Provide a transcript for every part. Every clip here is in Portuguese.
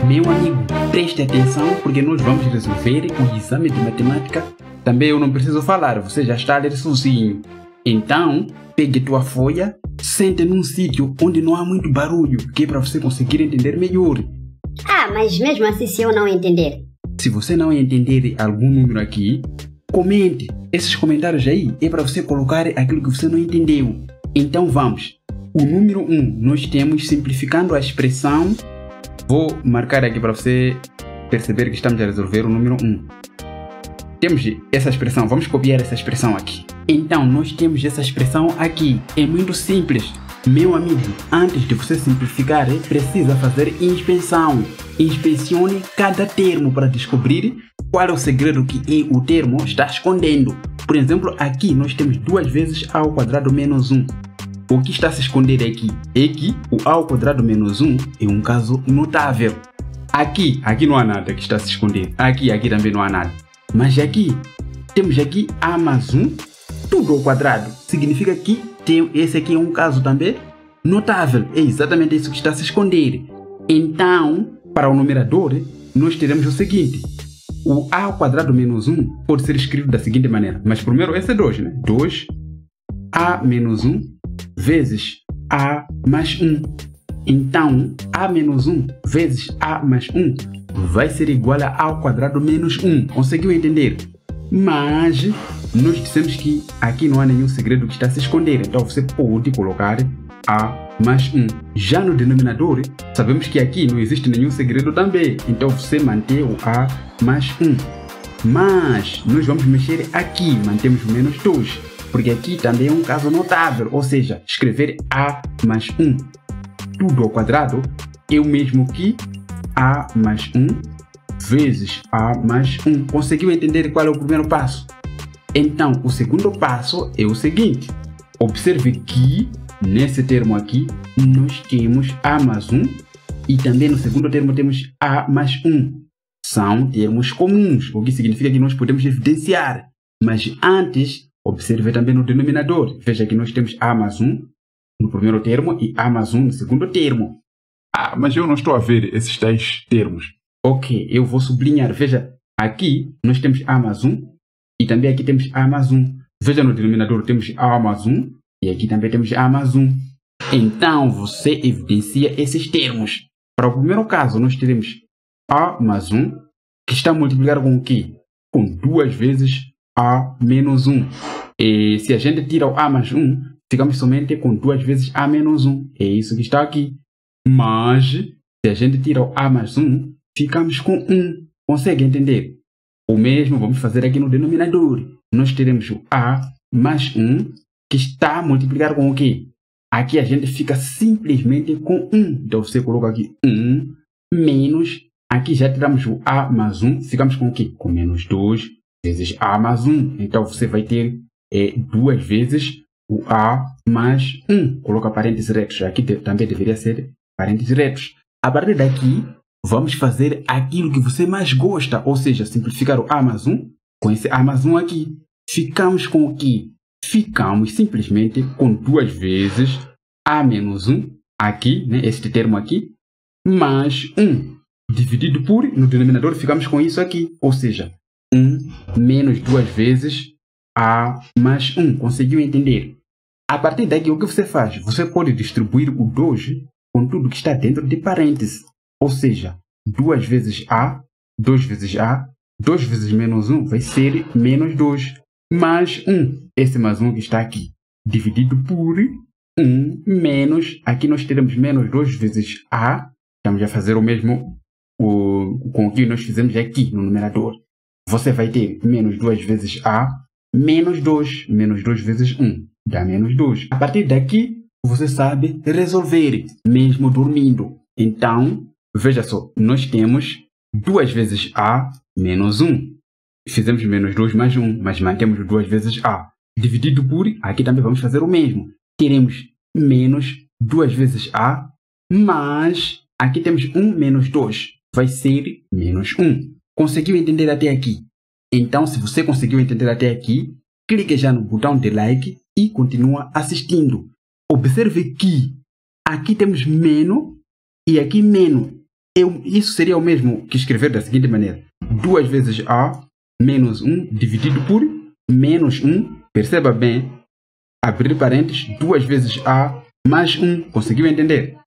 Meu amigo, preste atenção porque nós vamos resolver o exame de matemática. Também eu não preciso falar, você já está a ler sozinho. Então, pegue tua folha, sente num sítio onde não há muito barulho, que é para você conseguir entender melhor. Mas mesmo assim se eu não entender? Se você não entender algum número aqui, comente. Esses comentários aí é para você colocar aquilo que você não entendeu. Então vamos. O número 1, nós temos, simplificando a expressão, vou marcar aqui para você perceber que estamos a resolver o número 1. Temos essa expressão, vamos copiar essa expressão aqui. Então, nós temos essa expressão aqui. É muito simples. Meu amigo, antes de você simplificar, precisa fazer inspeção. Inspecione cada termo para descobrir qual é o segredo que o termo está escondendo. Por exemplo, aqui nós temos 2 vezes a ao quadrado menos 1. O que está a se esconder aqui é que o a ao quadrado menos 1 é um caso notável. Aqui não há nada que está a se esconder. Aqui também não há nada. Mas aqui, temos aqui a mais 1, tudo ao quadrado. Significa que esse aqui é um caso também notável. É exatamente isso que está a se esconder. Então, para o numerador, nós teremos o seguinte. O a ao quadrado menos 1 pode ser escrito da seguinte maneira. Mas primeiro esse é 2, né? 2a menos 1 vezes a mais 1. Então, a menos 1 vezes a mais 1 vai ser igual a a ao quadrado menos 1. Conseguiu entender? Mas nós dissemos que aqui não há nenhum segredo que está a se esconder. Então você pode colocar a mais 1. Já no denominador, sabemos que aqui não existe nenhum segredo também. Então você mantém o a mais 1. Mas nós vamos mexer aqui, mantemos o menos 2. Porque aqui também é um caso notável. Ou seja, escrever a mais 1 tudo ao quadrado é o mesmo que a mais 1 vezes a mais 1. Conseguiu entender qual é o primeiro passo? Então, o segundo passo é o seguinte. Observe que, nesse termo aqui, nós temos a mais 1 e também no segundo termo temos a mais 1. São termos comuns, o que significa que nós podemos evidenciar. Mas antes, observe também no denominador. Veja que nós temos a mais 1 no primeiro termo e a mais 1 no segundo termo. Mas eu não estou a ver esses tais termos. Ok, eu vou sublinhar. Veja, aqui nós temos a mais 1 e também aqui temos a mais 1. Veja no denominador temos a mais 1 e aqui também temos a mais 1. Então você evidencia esses termos. Para o primeiro caso nós teremos a mais 1 que está a multiplicar com o quê? Com 2 vezes a menos 1. E se a gente tira o a mais 1, ficamos somente com 2 vezes a menos 1. É isso que está aqui. Mas, se a gente tira o a mais 1, ficamos com 1. Consegue entender? O mesmo vamos fazer aqui no denominador. Nós teremos o a mais 1, que está a multiplicar com o quê? Aqui a gente fica simplesmente com 1. Então, você coloca aqui 1 menos. Aqui já tiramos o a mais 1, ficamos com o quê? Com menos 2 vezes a mais 1. Então, você vai ter 2 vezes o a mais 1. Coloca parênteses retos. Aqui também deveria ser parênteses retos. A partir daqui, vamos fazer aquilo que você mais gosta, ou seja, simplificar o a mais 1 com esse a mais 1 aqui. Ficamos com o quê? Ficamos simplesmente com 2 vezes a menos 1, aqui, né, este termo aqui, mais 1. Dividido por, no denominador, ficamos com isso aqui, ou seja, 1 menos 2 vezes a mais 1. Conseguiu entender? A partir daqui, o que você faz? Você pode distribuir o 2 com tudo que está dentro de parênteses. Ou seja, 2 vezes a, 2 vezes a, 2 vezes menos 1 vai ser menos 2. Mais 1. Esse mais 1 que está aqui. Dividido por 1 menos, aqui nós teremos menos 2 vezes a. Estamos a fazer o mesmo com o que nós fizemos aqui no numerador. Você vai ter menos 2 vezes a, menos 2. Menos 2 vezes 1 dá menos 2. A partir daqui, você sabe resolver, mesmo dormindo. Então, veja só, nós temos 2 vezes a menos 1. Fizemos menos 2 mais 1, mas mantemos 2 vezes a. Dividido por, aqui também vamos fazer o mesmo. Teremos menos 2 vezes a, mas aqui temos 1 menos 2. Vai ser menos 1. Conseguiu entender até aqui? Então, se você conseguiu entender até aqui, clique já no botão de like e continua assistindo. Observe que aqui temos menos e aqui menos. isso seria o mesmo que escrever da seguinte maneira. 2 vezes A menos 1 dividido por menos 1. Perceba bem, abrir parênteses, 2 vezes A mais 1. Conseguiu entender?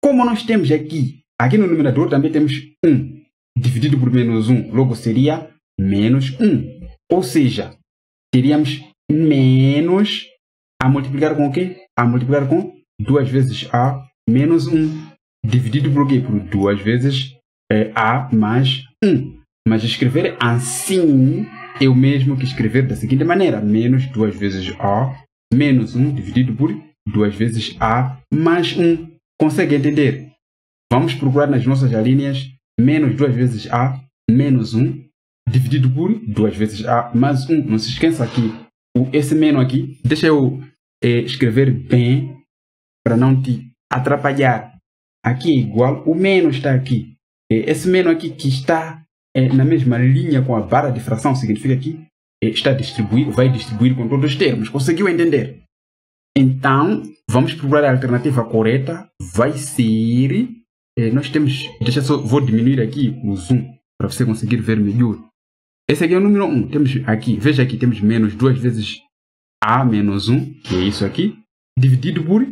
Como nós temos aqui no numerador também temos 1 dividido por menos 1. Logo seria menos 1. Ou seja, teríamos menos a multiplicar com o quê? A multiplicar com 2 vezes A menos 1. Dividido por quê? Por 2 vezes A mais 1. Mas escrever assim é o mesmo que escrever da seguinte maneira. Menos 2 vezes A menos 1 dividido por 2 vezes A mais 1. Consegue entender? Vamos procurar nas nossas alíneas menos 2 vezes A menos 1 dividido por 2 vezes A mais 1. Não se esqueça aqui, esse menos aqui, deixa eu escrever bem para não te atrapalhar. Aqui é igual, o menos está aqui. Esse menos aqui que está na mesma linha com a barra de fração significa que está distribuído, vai distribuir com todos os termos. Conseguiu entender? Então, vamos procurar a alternativa correta. Vai ser... nós temos... vou diminuir aqui o zoom para você conseguir ver melhor. Esse aqui é o número 1. Temos aqui, veja aqui, temos menos 2 vezes A menos 1, que é isso aqui, dividido por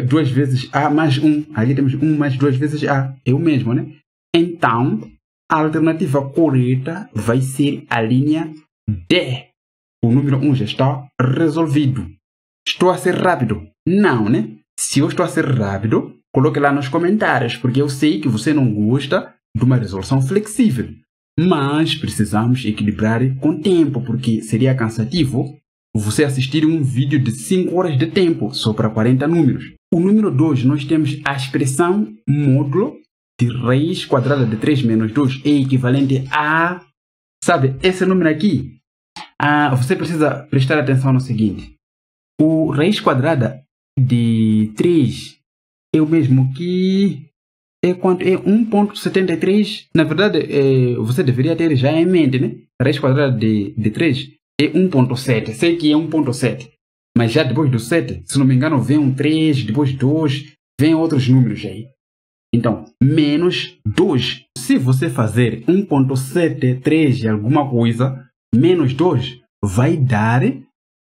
2 vezes A mais 1. Ali temos 1 mais 2 vezes A. É o mesmo, né? Então, a alternativa correta vai ser a linha D. O número 1 já está resolvido. Estou a ser rápido? Não, né? Se eu estou a ser rápido, coloque lá nos comentários, porque eu sei que você não gosta de uma resolução flexível. Mas precisamos equilibrar com tempo, porque seria cansativo você assistir um vídeo de 5 horas de tempo só para 40 números. O número 2, nós temos a expressão módulo de raiz quadrada de 3 menos 2 é equivalente a... Sabe, esse número aqui, você precisa prestar atenção no seguinte. O raiz quadrada de 3 é o mesmo que... É quanto? É 1.73. Na verdade, você deveria ter já em mente, né? A raiz quadrada de 3 é 1.7. Sei que é 1.7. Mas já depois do 7, se não me engano, vem um 3, depois 2, vem outros números aí. Então, menos 2. Se você fazer 1.73 alguma coisa, menos 2 vai dar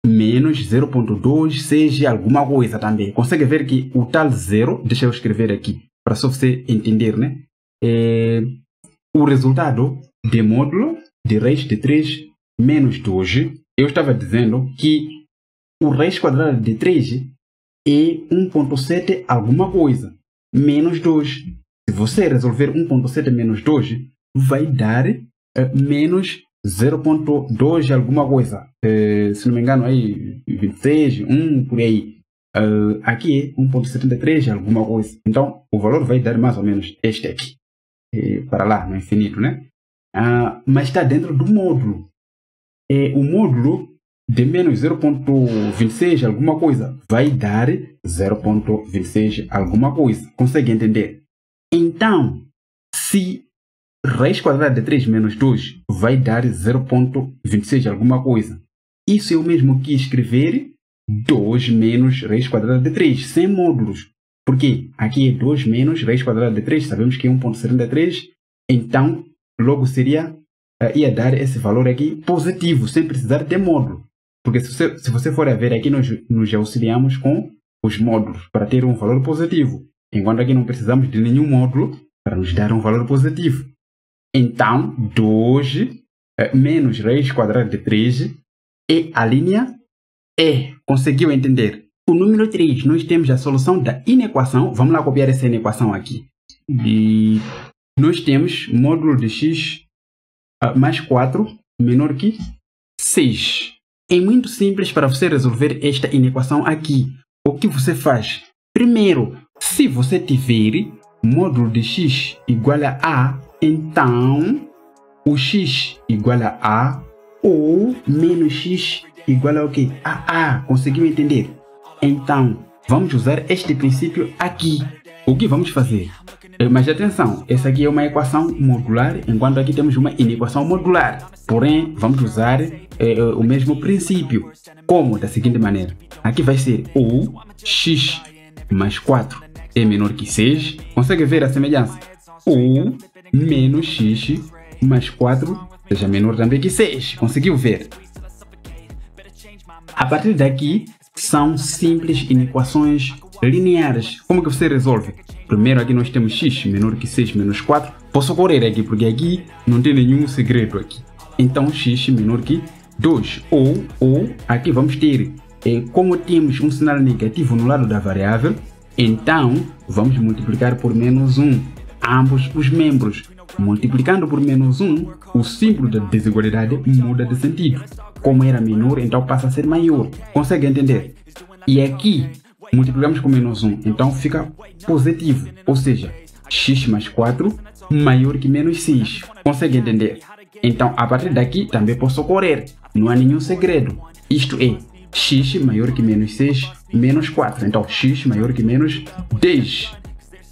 menos 0.26 alguma coisa também. Consegue ver que o tal 0, deixa eu escrever aqui, para só você entender, né? O resultado de módulo de raiz de 3 menos 2, eu estava dizendo que o raiz quadrada de 3 é 1.7 alguma coisa, menos 2. Se você resolver 1.7 menos 2, vai dar menos 0.2 alguma coisa. Se não me engano, aí 26, 1, por aí. Aqui é 1.73 alguma coisa. Então, o valor vai dar mais ou menos este aqui. Para lá, no infinito, né? Mas está dentro do módulo. O módulo de menos 0.26 alguma coisa vai dar 0.26 alguma coisa. Consegue entender? Então, se raiz quadrada de 3 menos 2 vai dar 0.26 alguma coisa, isso é o mesmo que escrever 2 menos raiz quadrada de 3, sem módulos. Porque aqui é 2 menos raiz quadrada de 3, sabemos que é 1.73, então logo seria, ia dar esse valor aqui positivo, sem precisar de módulo. Porque se você for a ver aqui, nós nos auxiliamos com os módulos para ter um valor positivo. Enquanto aqui não precisamos de nenhum módulo para nos dar um valor positivo. Então, 2 menos raiz quadrada de 3 é a linha E. Conseguiu entender? O número 3, nós temos a solução da inequação. Vamos lá copiar essa inequação aqui. E nós temos módulo de x mais 4 menor que 6. É muito simples para você resolver esta inequação aqui. O que você faz? Primeiro, se você tiver módulo de x igual a A, então o x igual a A ou menos x igual ao quê? A A. Conseguiu entender? Então, vamos usar este princípio aqui. O que vamos fazer? Mas atenção, essa aqui é uma equação modular, enquanto aqui temos uma inequação modular. Porém, vamos usar o mesmo princípio. Como? Da seguinte maneira. Aqui vai ser o x mais 4 é menor que 6. Consegue ver a semelhança? ou menos x mais 4 seja menor também que 6. Conseguiu ver? A partir daqui, são simples inequações lineares. Como que você resolve? Primeiro aqui nós temos x menor que 6 menos 4. Posso correr aqui, porque aqui não tem nenhum segredo aqui. Então, x menor que 2. Ou aqui vamos ter, como temos um sinal negativo no lado da variável, então vamos multiplicar por menos 1 ambos os membros. Multiplicando por menos 1, o símbolo da desigualdade muda de sentido. Como era menor, então passa a ser maior. Consegue entender? E aqui, multiplicamos com menos 1, então fica positivo. Ou seja, x mais 4 maior que menos 6. Consegue entender? Então, a partir daqui, também posso correr. Não há nenhum segredo. Isto é, x maior que menos 6, menos 4. Então, x maior que menos 10.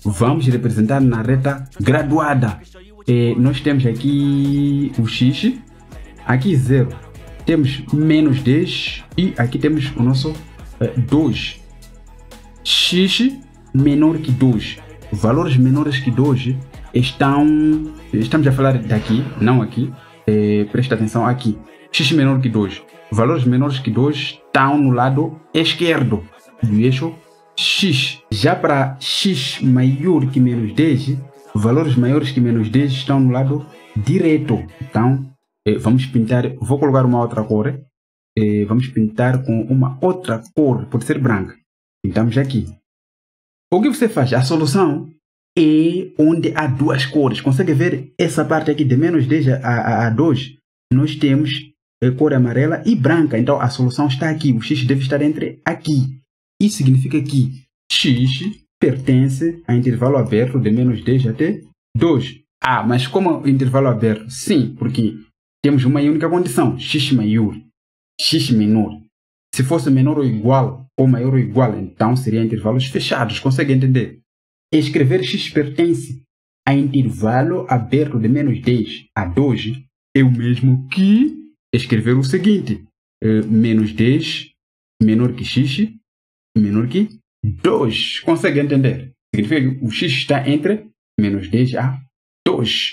Vamos representar na reta graduada. Nós temos aqui o x, aqui 0. Temos menos 10 e aqui temos o nosso 2. X menor que 2. Valores menores que 2 estamos a falar daqui, não aqui. Presta atenção aqui. X menor que 2. Valores menores que 2 estão no lado esquerdo do eixo x. Já para x maior que menos 10, valores maiores que menos 10 estão no lado direito. Então, vamos pintar, vou colocar uma outra cor. Vamos pintar com uma outra cor, pode ser branca. Pintamos aqui. O que você faz? A solução é onde há duas cores. Consegue ver essa parte aqui de menos 10 a 2? Nós temos cor amarela e branca. Então, a solução está aqui. O x deve estar entre aqui. Isso significa que x pertence a intervalo aberto de menos 10 até 2. Mas como intervalo aberto? Sim, porque temos uma única condição. X maior, x menor. Se fosse menor ou igual, ou maior ou igual, então seria intervalos fechados. Consegue entender? Escrever x pertence a intervalo aberto de menos 10 a 2 é o mesmo que escrever o seguinte. Menos 10 menor que x menor que 2. Consegue entender? Significa que o x está entre menos 10 a 2.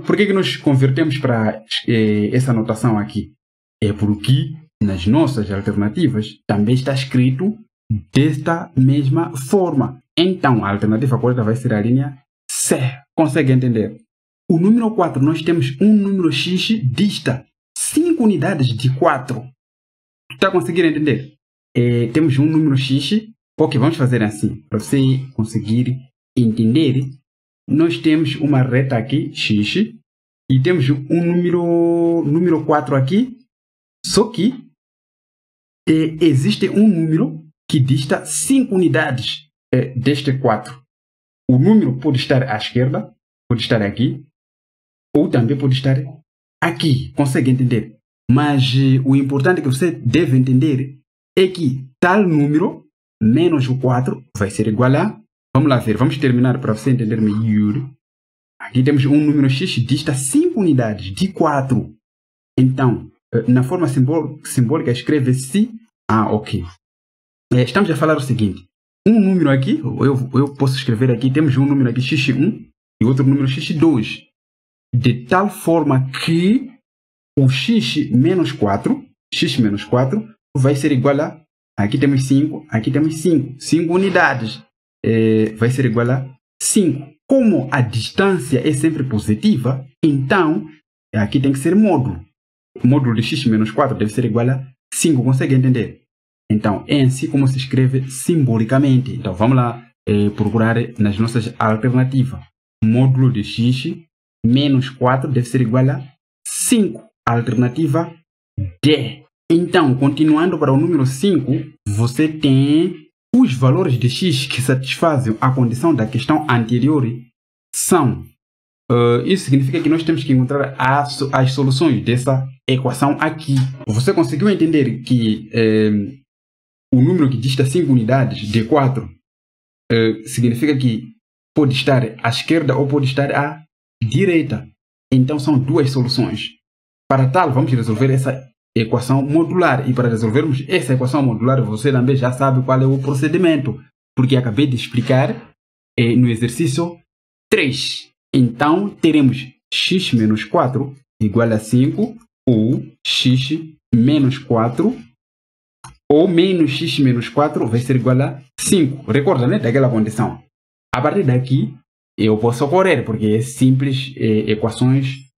Por que nós convertemos para essa notação aqui? É porque nas nossas alternativas também está escrito desta mesma forma. Então, a alternativa correta vai ser a linha C. Consegue entender? O número 4, nós temos um número x dista 5 unidades de 4. Está conseguindo entender? Temos um número x. Ok, vamos fazer assim. Para você conseguir entender, nós temos uma reta aqui, x, e temos um número 4 aqui. Só que existe um número que dista 5 unidades deste 4. O número pode estar à esquerda, pode estar aqui, ou também pode estar aqui. Consegue entender? Mas o importante que você deve entender é que tal número menos o 4 vai ser igual a... Vamos lá ver, vamos terminar para você entender melhor. Aqui temos um número x dista 5 unidades de 4. Então, na forma simbólica, escreve-se... ok. Estamos a falar o seguinte. Um número aqui, eu posso escrever aqui, temos um número aqui x1 e outro número x2. De tal forma que o x menos 4 vai ser igual a... Aqui temos 5, aqui temos 5. 5 unidades. Vai ser igual a 5. Como a distância é sempre positiva, então aqui tem que ser módulo. O módulo de x menos 4 deve ser igual a 5. Consegue entender? Então, é assim como se escreve simbolicamente. Então, vamos lá procurar nas nossas alternativas. Módulo de x menos 4 deve ser igual a 5. Alternativa D. Então, continuando para o número 5, você tem os valores de x que satisfazem a condição da questão anterior são. Isso significa que nós temos que encontrar as soluções dessa equação aqui. Você conseguiu entender que o número que dista 5 unidades de 4 significa que pode estar à esquerda ou pode estar à direita. Então, são duas soluções. Para tal, vamos resolver essa equação modular. E para resolvermos essa equação modular, você também já sabe qual é o procedimento, porque acabei de explicar no exercício 3. Então, teremos x menos 4 igual a 5, ou x menos 4, ou menos x menos 4 vai ser igual a 5. Recorda, né, daquela condição. A partir daqui, eu posso correr, porque é simples,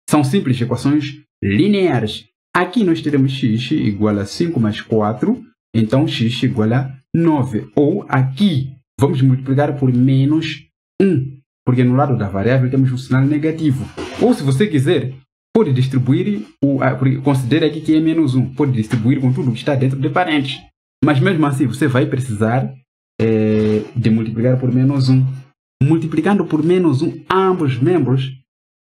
são simples equações lineares. Aqui nós teremos x igual a 5 mais 4, então x igual a 9. Ou aqui, vamos multiplicar por menos 1, porque no lado da variável temos um sinal negativo. Ou se você quiser, pode distribuir, considere aqui que é menos 1, pode distribuir com tudo que está dentro de parênteses. Mas mesmo assim, você vai precisar de multiplicar por menos 1. Multiplicando por menos 1 ambos os membros,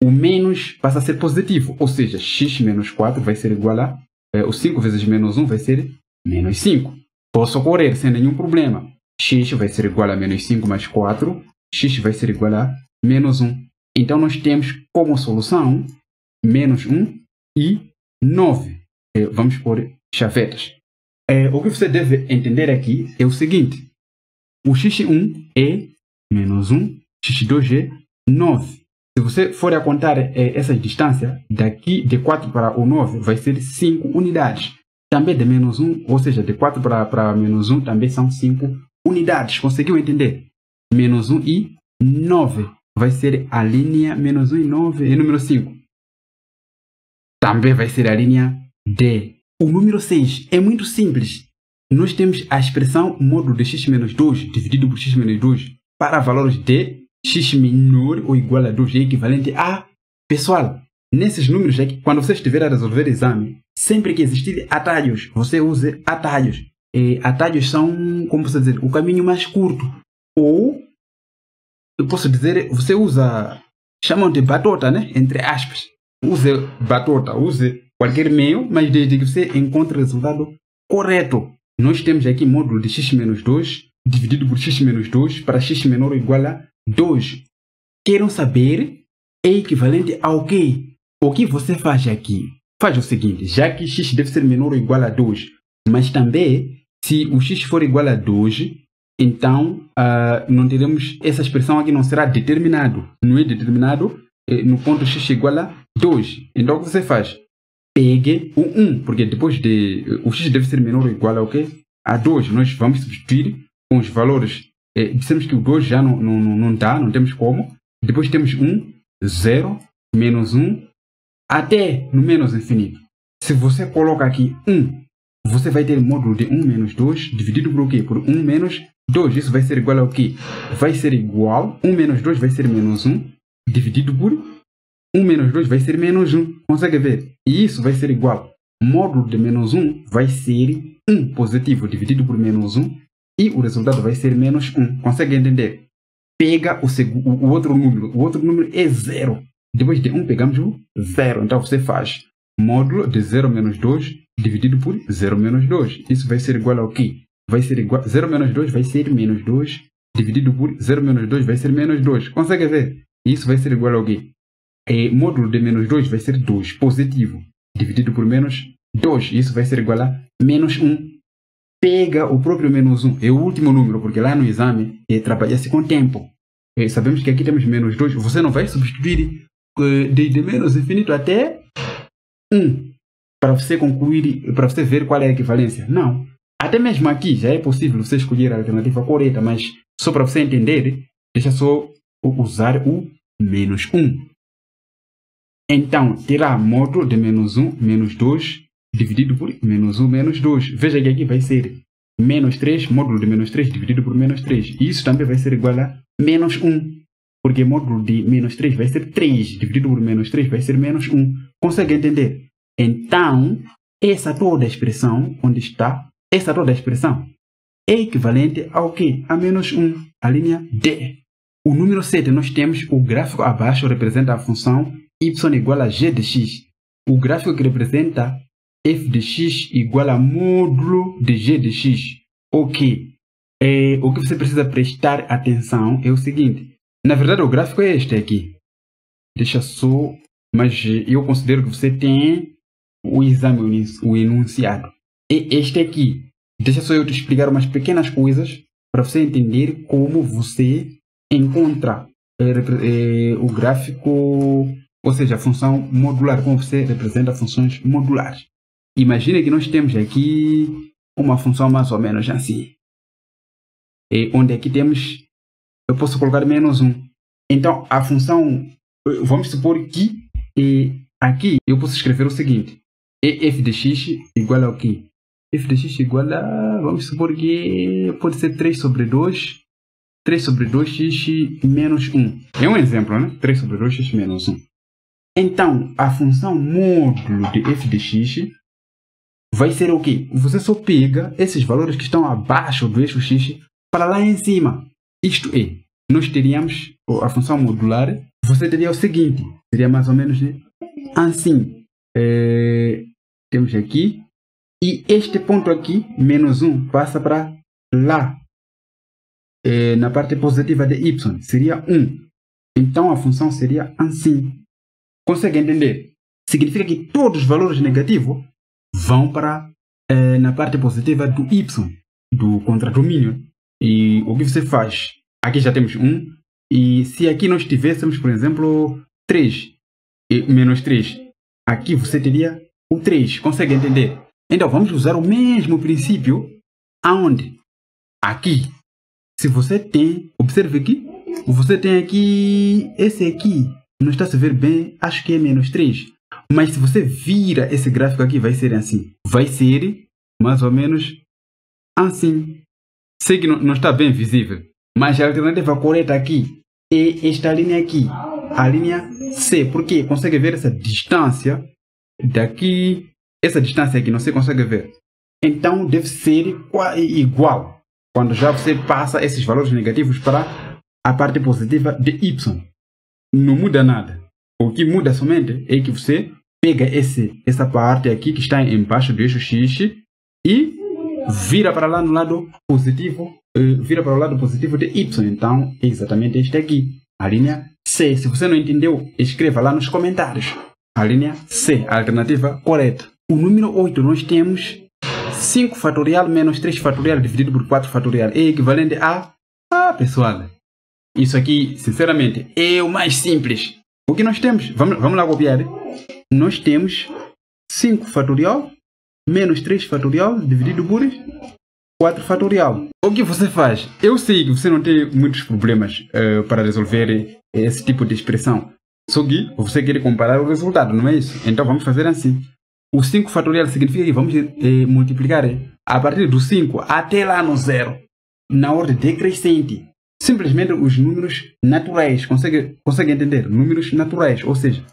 o menos passa a ser positivo. Ou seja, x menos 4 vai ser igual a... o 5 vezes menos 1 vai ser menos 5. Posso correr sem nenhum problema. X vai ser igual a menos 5 mais 4. X vai ser igual a menos 1. Então, nós temos como solução menos 1 e 9. Vamos pôr chavetas. O que você deve entender aqui é o seguinte. O x1 é menos 1, x2 é 9. Se você for a contar essa distância, daqui de 4 para o 9 vai ser 5 unidades. Também de menos 1, ou seja, de 4 para menos 1 também são 5 unidades. Conseguiu entender? Menos 1 e 9 vai ser a linha menos 1 e 9 e número 5. Também vai ser a linha D. O número 6 é muito simples. Nós temos a expressão módulo de x menos 2 dividido por x menos 2 para valores de x menor ou igual a 2 é equivalente a... Pessoal, nesses números aqui, quando você estiver a resolver o exame, sempre que existir atalhos, você use atalhos. Atalhos são, como posso dizer, o caminho mais curto. Ou, eu posso dizer, você usa, chamam de batota, né? Entre aspas. Use batota, use qualquer meio, mas desde que você encontre o resultado correto. Nós temos aqui módulo de x menos 2 dividido por x menos 2 para x menor ou igual a 2. Queiram saber é equivalente ao quê? O que você faz aqui? Faz o seguinte, já que x deve ser menor ou igual a 2, mas também, se o x for igual a 2, então não teremos, essa expressão aqui não será determinado. Não é determinado no ponto x igual a 2. Então o que você faz? Pegue o 1, porque depois de... o x deve ser menor ou igual a o quê? A 2. Nós vamos substituir com os valores. Dissemos que o 2 já não dá, não temos como. Depois temos 1, 0, menos 1, até no menos infinito. Se você coloca aqui 1, você vai ter o módulo de 1 menos 2 dividido por o quê? Por 1 menos 2. Isso vai ser igual ao quê? Vai ser igual, 1 menos 2 vai ser menos 1, dividido por 1 menos 2 vai ser menos 1. Consegue ver? E isso vai ser igual. Módulo de menos 1 vai ser 1 positivo dividido por menos 1. E o resultado vai ser menos 1. Consegue entender? Pega o outro número. O outro número é 0. Depois de 1 pegamos o 0. Então você faz módulo de 0 menos 2 dividido por 0 menos 2. Isso vai ser igual ao quê? Vai ser igual... 0 menos 2 vai ser menos 2 dividido por 0 menos 2 vai ser menos 2. Consegue ver? Isso vai ser igual ao quê? Módulo de menos 2 vai ser 2 positivo dividido por menos 2. Isso vai ser igual a menos 1. Pega o próprio menos 1. É o último número, porque lá no exame trabalha-se com tempo. Sabemos que aqui temos menos 2. Você não vai substituir de menos infinito até 1 para você concluir, para você ver qual é a equivalência. Não. Até mesmo aqui já é possível você escolher a alternativa correta, mas só para você entender, deixa só usar o menos 1. Então, terá módulo de menos 1, menos 2, dividido por menos 1, menos 2. Veja que aqui vai ser menos 3, módulo de menos 3, dividido por menos 3. E isso também vai ser igual a menos 1. Porque módulo de menos 3 vai ser 3, dividido por menos 3 vai ser menos 1. Consegue entender? Então, essa toda a expressão, onde está, essa toda a expressão é equivalente ao quê? A menos 1, a linha D. O número 7, nós temos o gráfico abaixo representa a função y igual a g de x. O gráfico que representa f de x igual a módulo de g de x. Ok. O que você precisa prestar atenção é o seguinte. Na verdade, o gráfico é este aqui. Deixa só... Mas eu considero que você tem o exame, o enunciado. E este aqui. Deixa só eu te explicar umas pequenas coisas para você entender como você encontra o gráfico, ou seja, a função modular, como você representa funções modulares. Imagine que nós temos aqui uma função mais ou menos assim. Onde aqui temos, eu posso colocar -1. Então, a função, vamos supor que aqui eu posso escrever o seguinte. F de x igual ao quê? F de x igual a, vamos supor que pode ser 3 sobre 2 x menos 1. É um exemplo, né? 3 sobre 2 x menos 1. Então, a função módulo de f de x vai ser o quê? Você só pega esses valores que estão abaixo do eixo x para lá em cima. Isto é, nós teríamos a função modular, você teria o seguinte, seria mais ou menos assim. Temos aqui, e este ponto aqui, -1, passa para lá. Na parte positiva de y, seria 1. Então a função seria assim. Consegue entender? Significa que todos os valores negativos vão para na parte positiva do y, do contradomínio. E o que você faz? Aqui já temos 1. E se aqui nós tivéssemos, por exemplo, 3, menos 3, aqui você teria o 3. Consegue entender? Então vamos usar o mesmo princípio aonde? Aqui. Se você tem, observe aqui, você tem aqui, esse aqui, não está a se ver bem, acho que é -3. Mas se você vira esse gráfico aqui, vai ser assim. Vai ser mais ou menos assim. Sei que não está bem visível, mas a alternativa correta aqui é esta linha aqui, a linha C. Por quê? Consegue ver essa distância daqui, essa distância aqui, não se consegue ver. Então deve ser igual. Quando já você passa esses valores negativos para a parte positiva de y. Não muda nada. O que muda somente é que você pega essa parte aqui que está embaixo do eixo x e vira para lá no lado positivo, vira para o lado positivo de y. Então é exatamente este aqui, a linha C. Se você não entendeu, escreva lá nos comentários. A linha C, a alternativa correta. O número 8 nós temos 5 fatorial menos 3 fatorial dividido por 4 fatorial é equivalente a... pessoal, isso aqui, sinceramente, é o mais simples. O que nós temos? Vamos lá copiar. Nós temos 5 fatorial menos 3 fatorial dividido por 4 fatorial. O que você faz? Eu sei que você não tem muitos problemas para resolver esse tipo de expressão. Só que você quer comparar o resultado, não é isso? Então vamos fazer assim. O 5 fatorial significa que vamos multiplicar a partir do 5 até lá no 0, na ordem decrescente. Simplesmente os números naturais. Consegue entender? Números naturais, ou seja,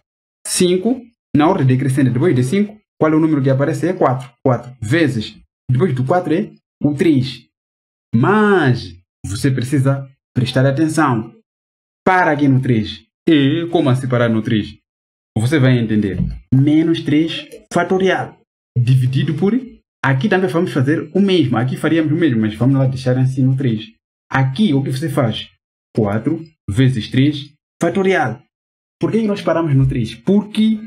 5 na ordem decrescente. Depois de 5, qual é o número que aparece? É 4. 4 vezes. Depois do 4 é o 3. Mas você precisa prestar atenção. Para aqui no 3. E como assim parar no 3? Você vai entender. Menos 3 fatorial dividido por... Aqui também vamos fazer o mesmo. Aqui faríamos o mesmo, mas vamos lá deixar assim no 3. Aqui o que você faz? 4 vezes 3 fatorial. Por que nós paramos no 3? Porque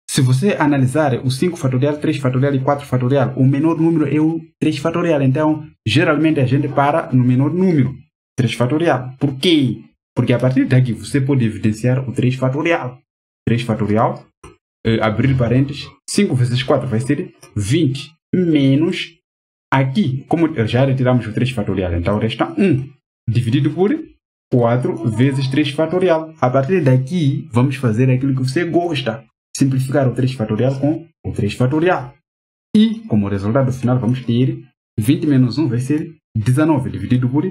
se você analisar o 5 fatorial, 3 fatorial e 4 fatorial, o menor número é o 3 fatorial. Então, geralmente a gente para no menor número, 3 fatorial. Por quê? Porque a partir daqui você pode evidenciar o 3 fatorial. 3 fatorial, abrir parênteses, 5 vezes 4 vai ser 20, menos, aqui, como já retiramos o 3 fatorial, então resta 1, dividido por 4 vezes 3 fatorial. A partir daqui, vamos fazer aquilo que você gosta, simplificar o 3 fatorial com o 3 fatorial. E, como resultado final, vamos ter 20 menos 1 vai ser 19, dividido por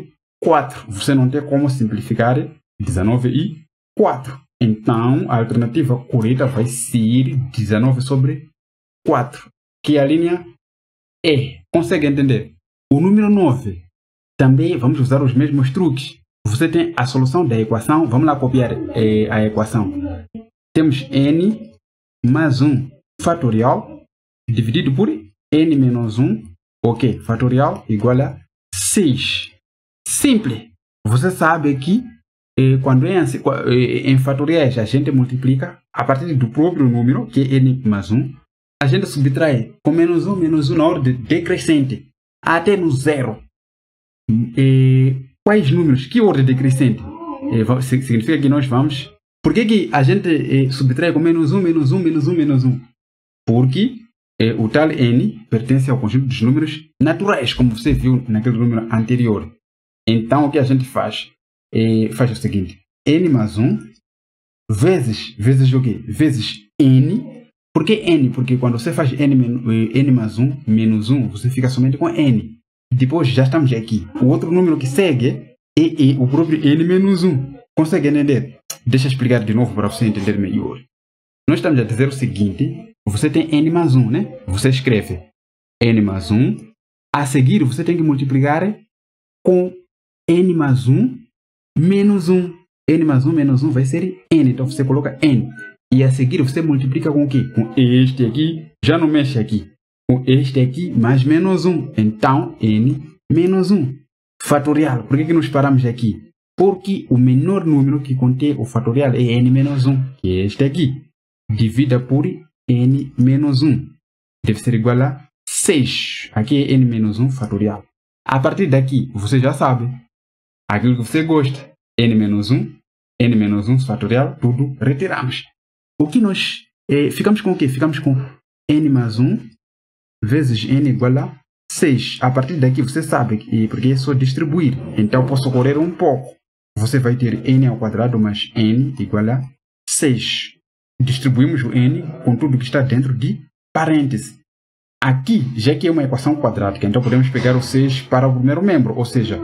4. Você não tem como simplificar 19 e 4. Então, a alternativa correta vai ser 19 sobre 4, que é a linha E. Consegue entender? O número 9, também vamos usar os mesmos truques. Você tem a solução da equação, vamos lá copiar a equação. Temos n mais 1 fatorial dividido por n menos 1, ok, fatorial igual a 6. Simples. Você sabe que quando em fatoriais a gente multiplica a partir do próprio número, que é n mais 1, a gente subtrai com menos 1 na ordem decrescente até no 0. Quais números? Que ordem decrescente? significa que nós vamos... Por que a gente subtrai com menos 1, menos 1, menos 1, menos 1? Porque o tal n pertence ao conjunto dos números naturais, como você viu naquele número anterior. Então, o que a gente faz? Faz o seguinte. N mais 1 vezes o quê? Vezes n. Por que n? Porque quando você faz n mais 1 menos 1, você fica somente com n. Depois já estamos aqui. O outro número que segue é o próprio n menos 1. Consegue entender? Deixa eu explicar de novo para você entender melhor. Nós estamos a dizer o seguinte. Você tem n mais 1, né? Você escreve n mais 1. A seguir, você tem que multiplicar com n mais 1 menos 1. N mais 1 menos 1 vai ser n. Então, você coloca n. E a seguir, você multiplica com o quê? Com este aqui. Já não mexe aqui. Com este aqui mais menos 1. Então, n menos 1. Fatorial. Por que nós paramos aqui? Porque o menor número que contém o fatorial é n menos 1, que é este aqui. Divida por n menos 1. Deve ser igual a 6. Aqui é n menos 1 fatorial. A partir daqui, você já sabe. Aquilo que você gosta. N menos 1 fatorial, tudo retiramos. O que nós ficamos com o quê? Ficamos com n mais 1 vezes n igual a 6. A partir daqui, você sabe, porque é só distribuir. Então, posso correr um pouco. Você vai ter n ao quadrado mais n igual a 6. Distribuímos o n com tudo que está dentro de parênteses. Aqui, já que é uma equação quadrática, então podemos pegar o 6 para o primeiro membro, ou seja,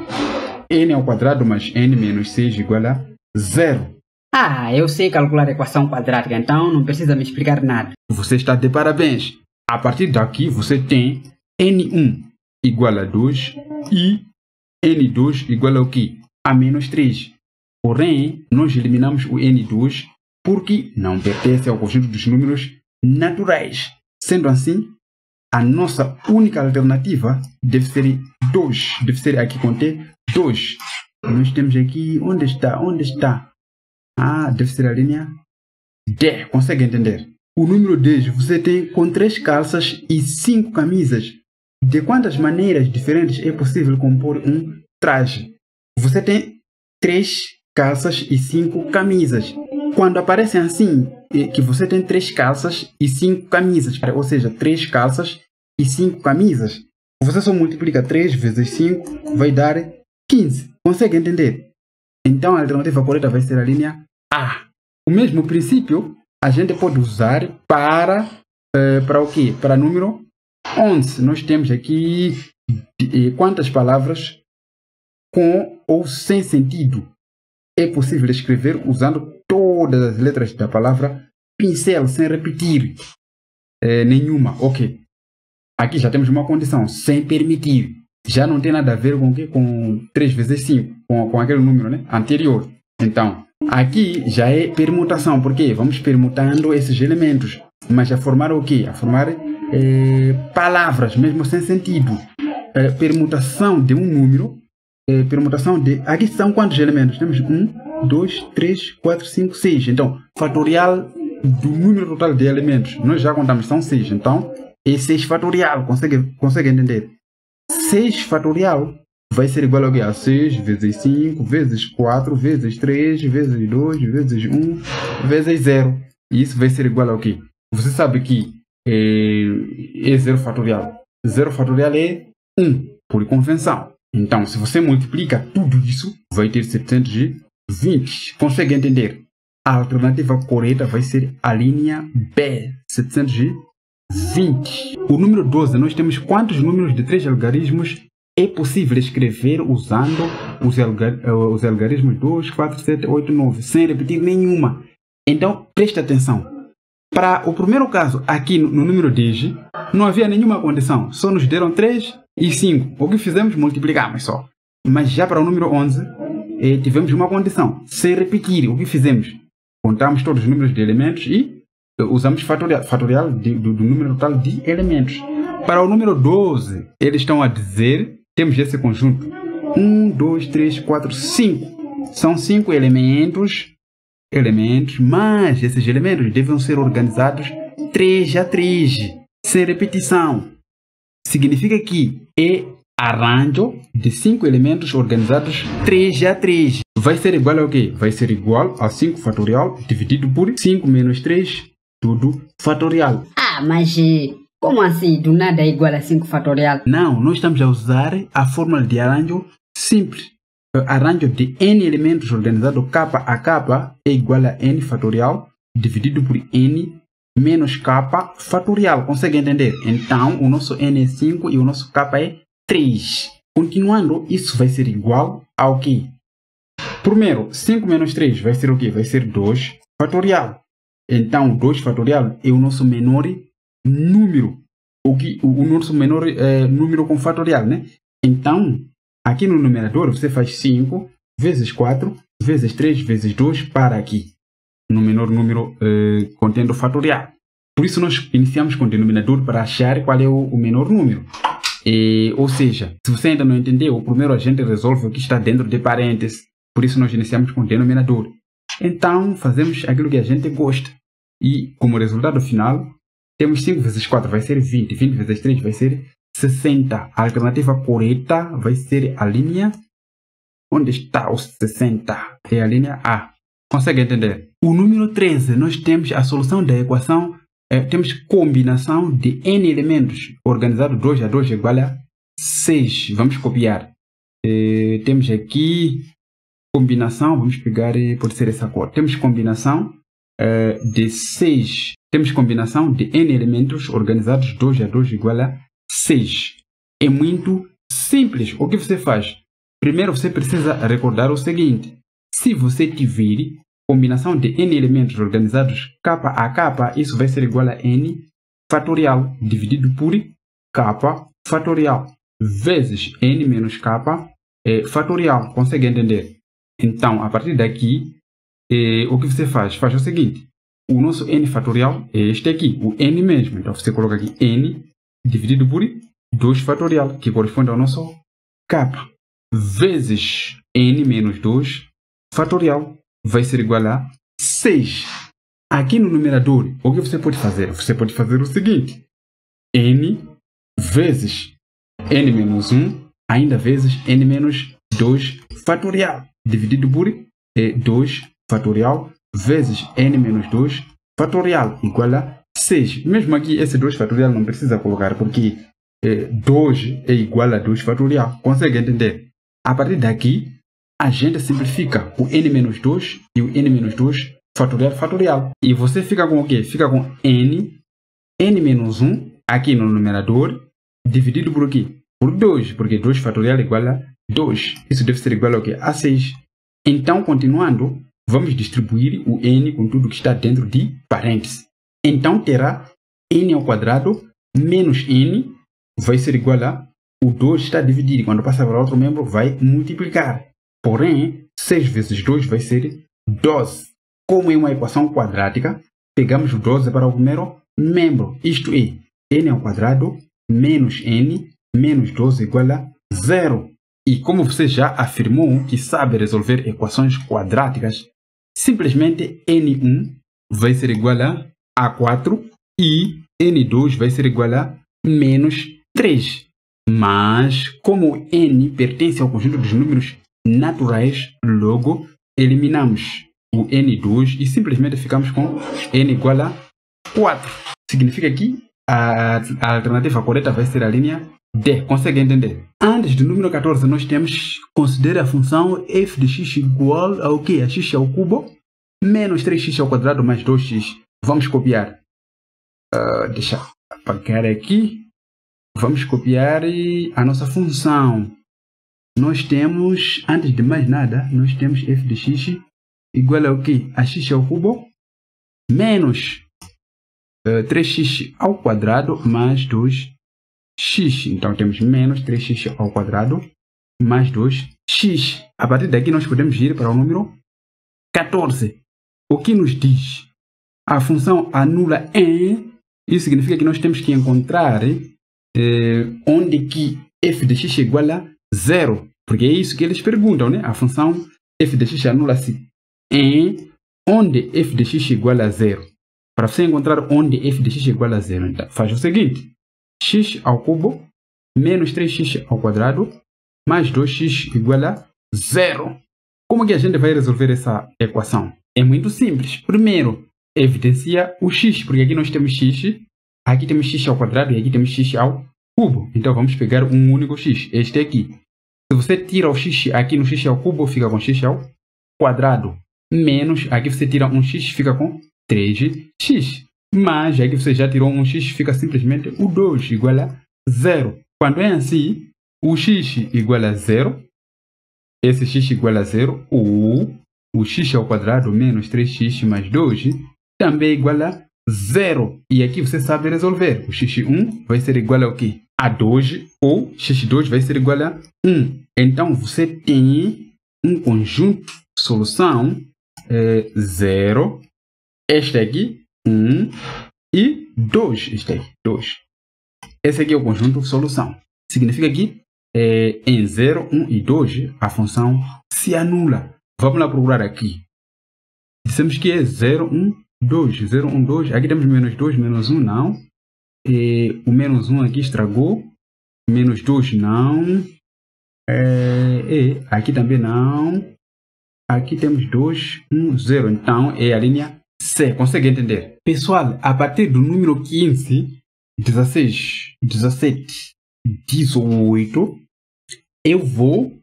n ao quadrado mais n menos 6 igual a 0. Ah, eu sei calcular a equação quadrática, então não precisa me explicar nada. Você está de parabéns. A partir daqui, você tem n1 igual a 2 e n2 igual a o quê? A menos 3. Porém, nós eliminamos o n2 porque não pertence ao conjunto dos números naturais. Sendo assim, a nossa única alternativa deve ser 2. Deve ser aqui conter 2. Nós temos aqui... Onde está? Ah, deve ser a linha D. Consegue entender? O número 10 você tem com 3 calças e 5 camisas. De quantas maneiras diferentes é possível compor um traje? Você tem 3 calças e 5 camisas. Quando aparecem assim, que você tem 3 calças e 5 camisas, ou seja, 3 calças e 5 camisas, você só multiplica 3 vezes 5, vai dar 15. Consegue entender? Então, a alternativa correta vai ser a linha A. O mesmo princípio a gente pode usar para o quê? Para número 11. Nós temos aqui quantas palavras com ou sem sentido é possível escrever usando todas as letras da palavra pincel, sem repetir nenhuma. Ok. Aqui já temos uma condição, sem permitir. Já não tem nada a ver com o quê? Com 3 vezes 5, com aquele número, né, anterior. Então, aqui já é permutação, porque vamos permutando esses elementos. Mas a formar o quê? A formar palavras, mesmo sem sentido. Permutação de um número. Permutação de... Aqui são quantos elementos? Temos 1, 2, 3, 4, 5, 6. Então, fatorial do número total de elementos. Nós já contamos, são 6. Então, é 6 fatorial. Consegue entender? 6 fatorial vai ser igual a 6 vezes 5, vezes 4, vezes 3, vezes 2, vezes 1, vezes 0. E isso vai ser igual ao quê? Você sabe que é 0 fatorial. 0 fatorial é 1, por convenção. Então, se você multiplica tudo isso, vai ter 720. Consegue entender? A alternativa correta vai ser a linha B, 720. O número 12, nós temos quantos números de 3 algarismos é possível escrever usando os algarismos 2, 4, 7, 8, 9, sem repetir nenhuma. Então, preste atenção. Para o primeiro caso, aqui no número 10, não havia nenhuma condição. Só nos deram 3 e 5. O que fizemos? Multiplicamos só. Mas já para o número 11, tivemos uma condição. Sem repetir, o que fizemos? Contamos todos os números de elementos e usamos fatorial do número total de elementos. Para o número 12, eles estão a dizer, temos esse conjunto. 1, 2, 3, 4, 5. São 5 elementos, mas esses elementos devem ser organizados 3 a 3, sem repetição. Significa que é arranjo de 5 elementos organizados 3 a 3. vai ser igual ao quê? Vai ser igual a 5 fatorial dividido por 5 menos 3, tudo fatorial. Ah, mas como assim? Do nada é igual a 5 fatorial? Não, nós estamos a usar a fórmula de arranjo simples. Arranjo de n elementos organizado capa a capa é igual a n fatorial dividido por n menos capa fatorial. Consegue entender? Então, o nosso n é 5 e o nosso capa é 3. Continuando, isso vai ser igual ao quê? Primeiro, 5 menos 3 vai ser o quê? Vai ser 2 fatorial. Então, 2 fatorial é o nosso menor número. O nosso menor número com fatorial, né? Então, aqui no numerador, você faz 5 vezes 4 vezes 3 vezes 2 para aqui. No menor número contendo fatorial. Por isso, nós iniciamos com o denominador para achar qual é o menor número. Ou seja, se você ainda não entendeu, primeiro a gente resolve o que está dentro de parênteses. Por isso, nós iniciamos com o denominador. Então, fazemos aquilo que a gente gosta. E, como resultado final, temos 5 vezes 4 vai ser 20. 20 vezes 3 vai ser 60. A alternativa correta vai ser a linha... Onde está o 60? É a linha A. Consegue entender? O número 13, nós temos a solução da equação, temos combinação de n elementos, organizado 2 a 2 igual a 6. Vamos copiar. Temos aqui combinação, vamos pegar, pode ser essa cor. Temos combinação de 6. Temos combinação de n elementos organizados 2 a 2 igual a 6. É muito simples. O que você faz? Primeiro você precisa recordar o seguinte. Se você tiver combinação de n elementos organizados capa a capa, isso vai ser igual a n fatorial dividido por capa fatorial vezes n menos capa fatorial. Consegue entender? Então, a partir daqui, o que você faz? Faz o seguinte. O nosso n fatorial é este aqui, o n mesmo. Então, você coloca aqui n dividido por 2 fatorial, que corresponde ao nosso capa, vezes n menos 2 fatorial vai ser igual a 6. Aqui no numerador, o que você pode fazer? Você pode fazer o seguinte. N vezes n menos 1, ainda vezes n menos 2 fatorial, dividido por 2 fatorial vezes n menos 2 fatorial, igual a 6. Mesmo aqui, esse 2 fatorial não precisa colocar, porque 2 é igual a 2 fatorial. Consegue entender? A partir daqui, a gente simplifica o n menos 2 e o n menos 2 fatorial. E você fica com o quê? Fica com n menos 1 aqui no numerador, dividido por quê? Por 2, porque 2 fatorial é igual a 2. Isso deve ser igual ao quê? A 6. Então, continuando, vamos distribuir o n com tudo que está dentro de parênteses. Então, terá n ao quadrado menos n vai ser igual a o 2 está dividido. Quando passa para outro membro, vai multiplicar. Porém, 6 vezes 2 vai ser 12. Como é uma equação quadrática, pegamos o 12 para o primeiro membro. Isto é, n ao quadrado menos n menos 12 igual a 0. E como você já afirmou que sabe resolver equações quadráticas, simplesmente n1 vai ser igual a 4 e n2 vai ser igual a menos 3. Mas, como n pertence ao conjunto dos números naturais, logo eliminamos o n2 e simplesmente ficamos com n igual a 4. Significa que a alternativa correta vai ser a linha D. Consegue entender? Antes do número 14, nós temos, considere a função f de x igual ao quê? A x ao cubo menos 3x ao quadrado mais 2x. Vamos copiar. Deixa eu apagar aqui. Vamos copiar a nossa função. Nós temos, antes de mais nada, nós temos f de x igual ao quê? A x ao cubo menos 3x ao quadrado mais 2x. Então, temos menos 3x ao quadrado mais 2x. A partir daqui, nós podemos ir para o número 14. O que nos diz? A função anula n. Isso significa que nós temos que encontrar onde que f de x é igual a 0. Porque é isso que eles perguntam, né? A função f de x anula-se em onde f de x é igual a 0. Para você encontrar onde f de x é igual a 0, então, faz o seguinte. X ao cubo menos 3x ao quadrado mais 2x igual a 0. Como que a gente vai resolver essa equação? É muito simples. Primeiro, evidencia o x, porque aqui nós temos x, aqui temos x ao quadrado e aqui temos x ao cubo. Então vamos pegar um único x, este aqui. Se você tira o x aqui no x ao cubo, fica com x ao quadrado. Menos, aqui você tira um x, fica com 3x. Mas aqui você já tirou um x, fica simplesmente o 2 igual a 0. Quando é assim, o x igual a 0, esse x igual a 0, ou o x ao quadrado menos 3x mais 2 também é igual a 0. E aqui você sabe resolver. O x1 vai ser igual a o quê? A 2, ou x2 vai ser igual a 1. Então, você tem um conjunto, solução, 0, este aqui, 1, e 2, este aqui, 2. Esse aqui é o conjunto, solução. Significa que em 0, 1 e 2, a função se anula. Vamos lá procurar aqui. Dissemos que é 0, 1, 2. 0, 1, 2. Aqui temos menos 2, menos 1 não. O menos 1 aqui estragou. Menos 2 não. Aqui também não. Aqui temos 2, 1, 0. Então é a linha C. Consegue entender? Pessoal, a partir do número 15, 16, 17, 18, eu vou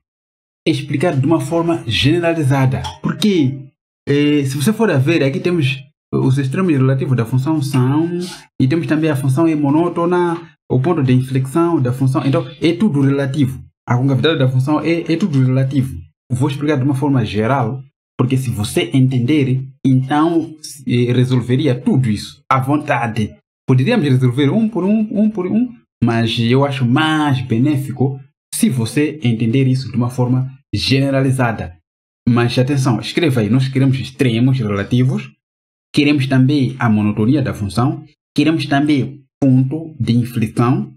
explicar de uma forma generalizada. Porque se você for a ver, aqui temos os extremos relativos da função são, e temos também a função é monótona, o ponto de inflexão da função. Então é tudo relativo. A concavidade da função é tudo relativo. Vou explicar de uma forma geral, porque se você entender, então resolveria tudo isso à vontade. Poderíamos resolver um por um, mas eu acho mais benéfico se você entender isso de uma forma generalizada. Mas atenção, escreva aí, nós queremos extremos relativos, queremos também a monotonia da função, queremos também ponto de inflexão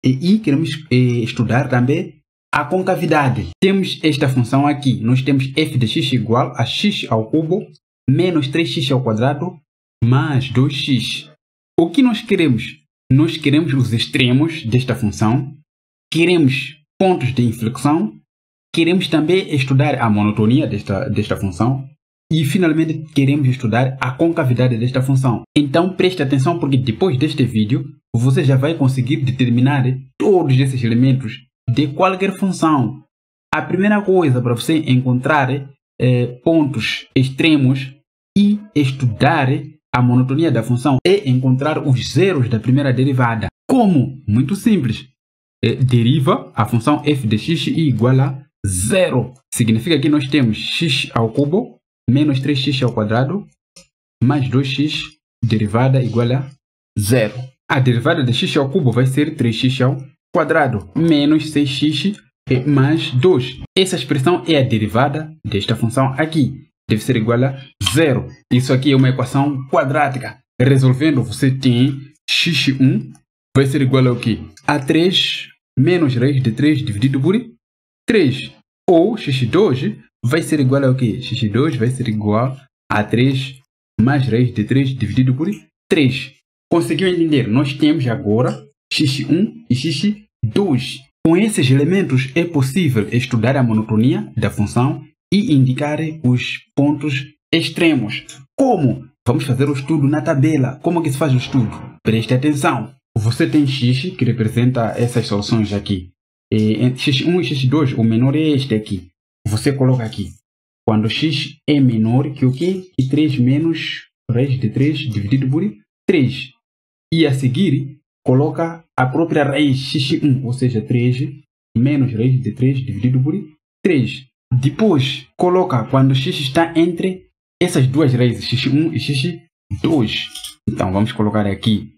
e queremos estudar também a concavidade. Temos esta função aqui, nós temos f de x igual a x ao cubo menos 3x ao quadrado mais 2x. O que nós queremos? Nós queremos os extremos desta função, queremos pontos de inflexão, queremos também estudar a monotonia desta função e finalmente queremos estudar a concavidade desta função. Então preste atenção, porque depois deste vídeo você já vai conseguir determinar todos esses elementos de qualquer função. A primeira coisa para você encontrar pontos extremos e estudar a monotonia da função é encontrar os zeros da primeira derivada. Como? Muito simples. Deriva a função f de x igual a 0. Significa que nós temos x ao cubo menos 3x ao quadrado mais 2x derivada igual a 0. A derivada de x ao cubo vai ser 3x ao quadrado menos 6x mais 2. Essa expressão é a derivada desta função aqui. Deve ser igual a 0. Isso aqui é uma equação quadrática. Resolvendo, você tem x1 vai ser igual a o quê? A 3 menos raiz de 3 dividido por 3. Ou x2 vai ser igual a o quê? x2 vai ser igual a 3 mais raiz de 3 dividido por 3. Conseguiu entender? Nós temos agora x1 e x2. Com esses elementos é possível estudar a monotonia da função e indicar os pontos extremos. Como? Vamos fazer o estudo na tabela. Como que se faz o estudo? Preste atenção. Você tem x, que representa essas soluções aqui. x1 e x2, o menor é este aqui. Você coloca aqui. Quando x é menor que o quê? Que 3 menos raiz de 3 dividido por 3. E a seguir, coloca a própria raiz x1, ou seja, 3 menos raiz de 3 dividido por 3. Depois, coloca quando x está entre essas duas raízes, x1 e x2. Então, vamos colocar aqui,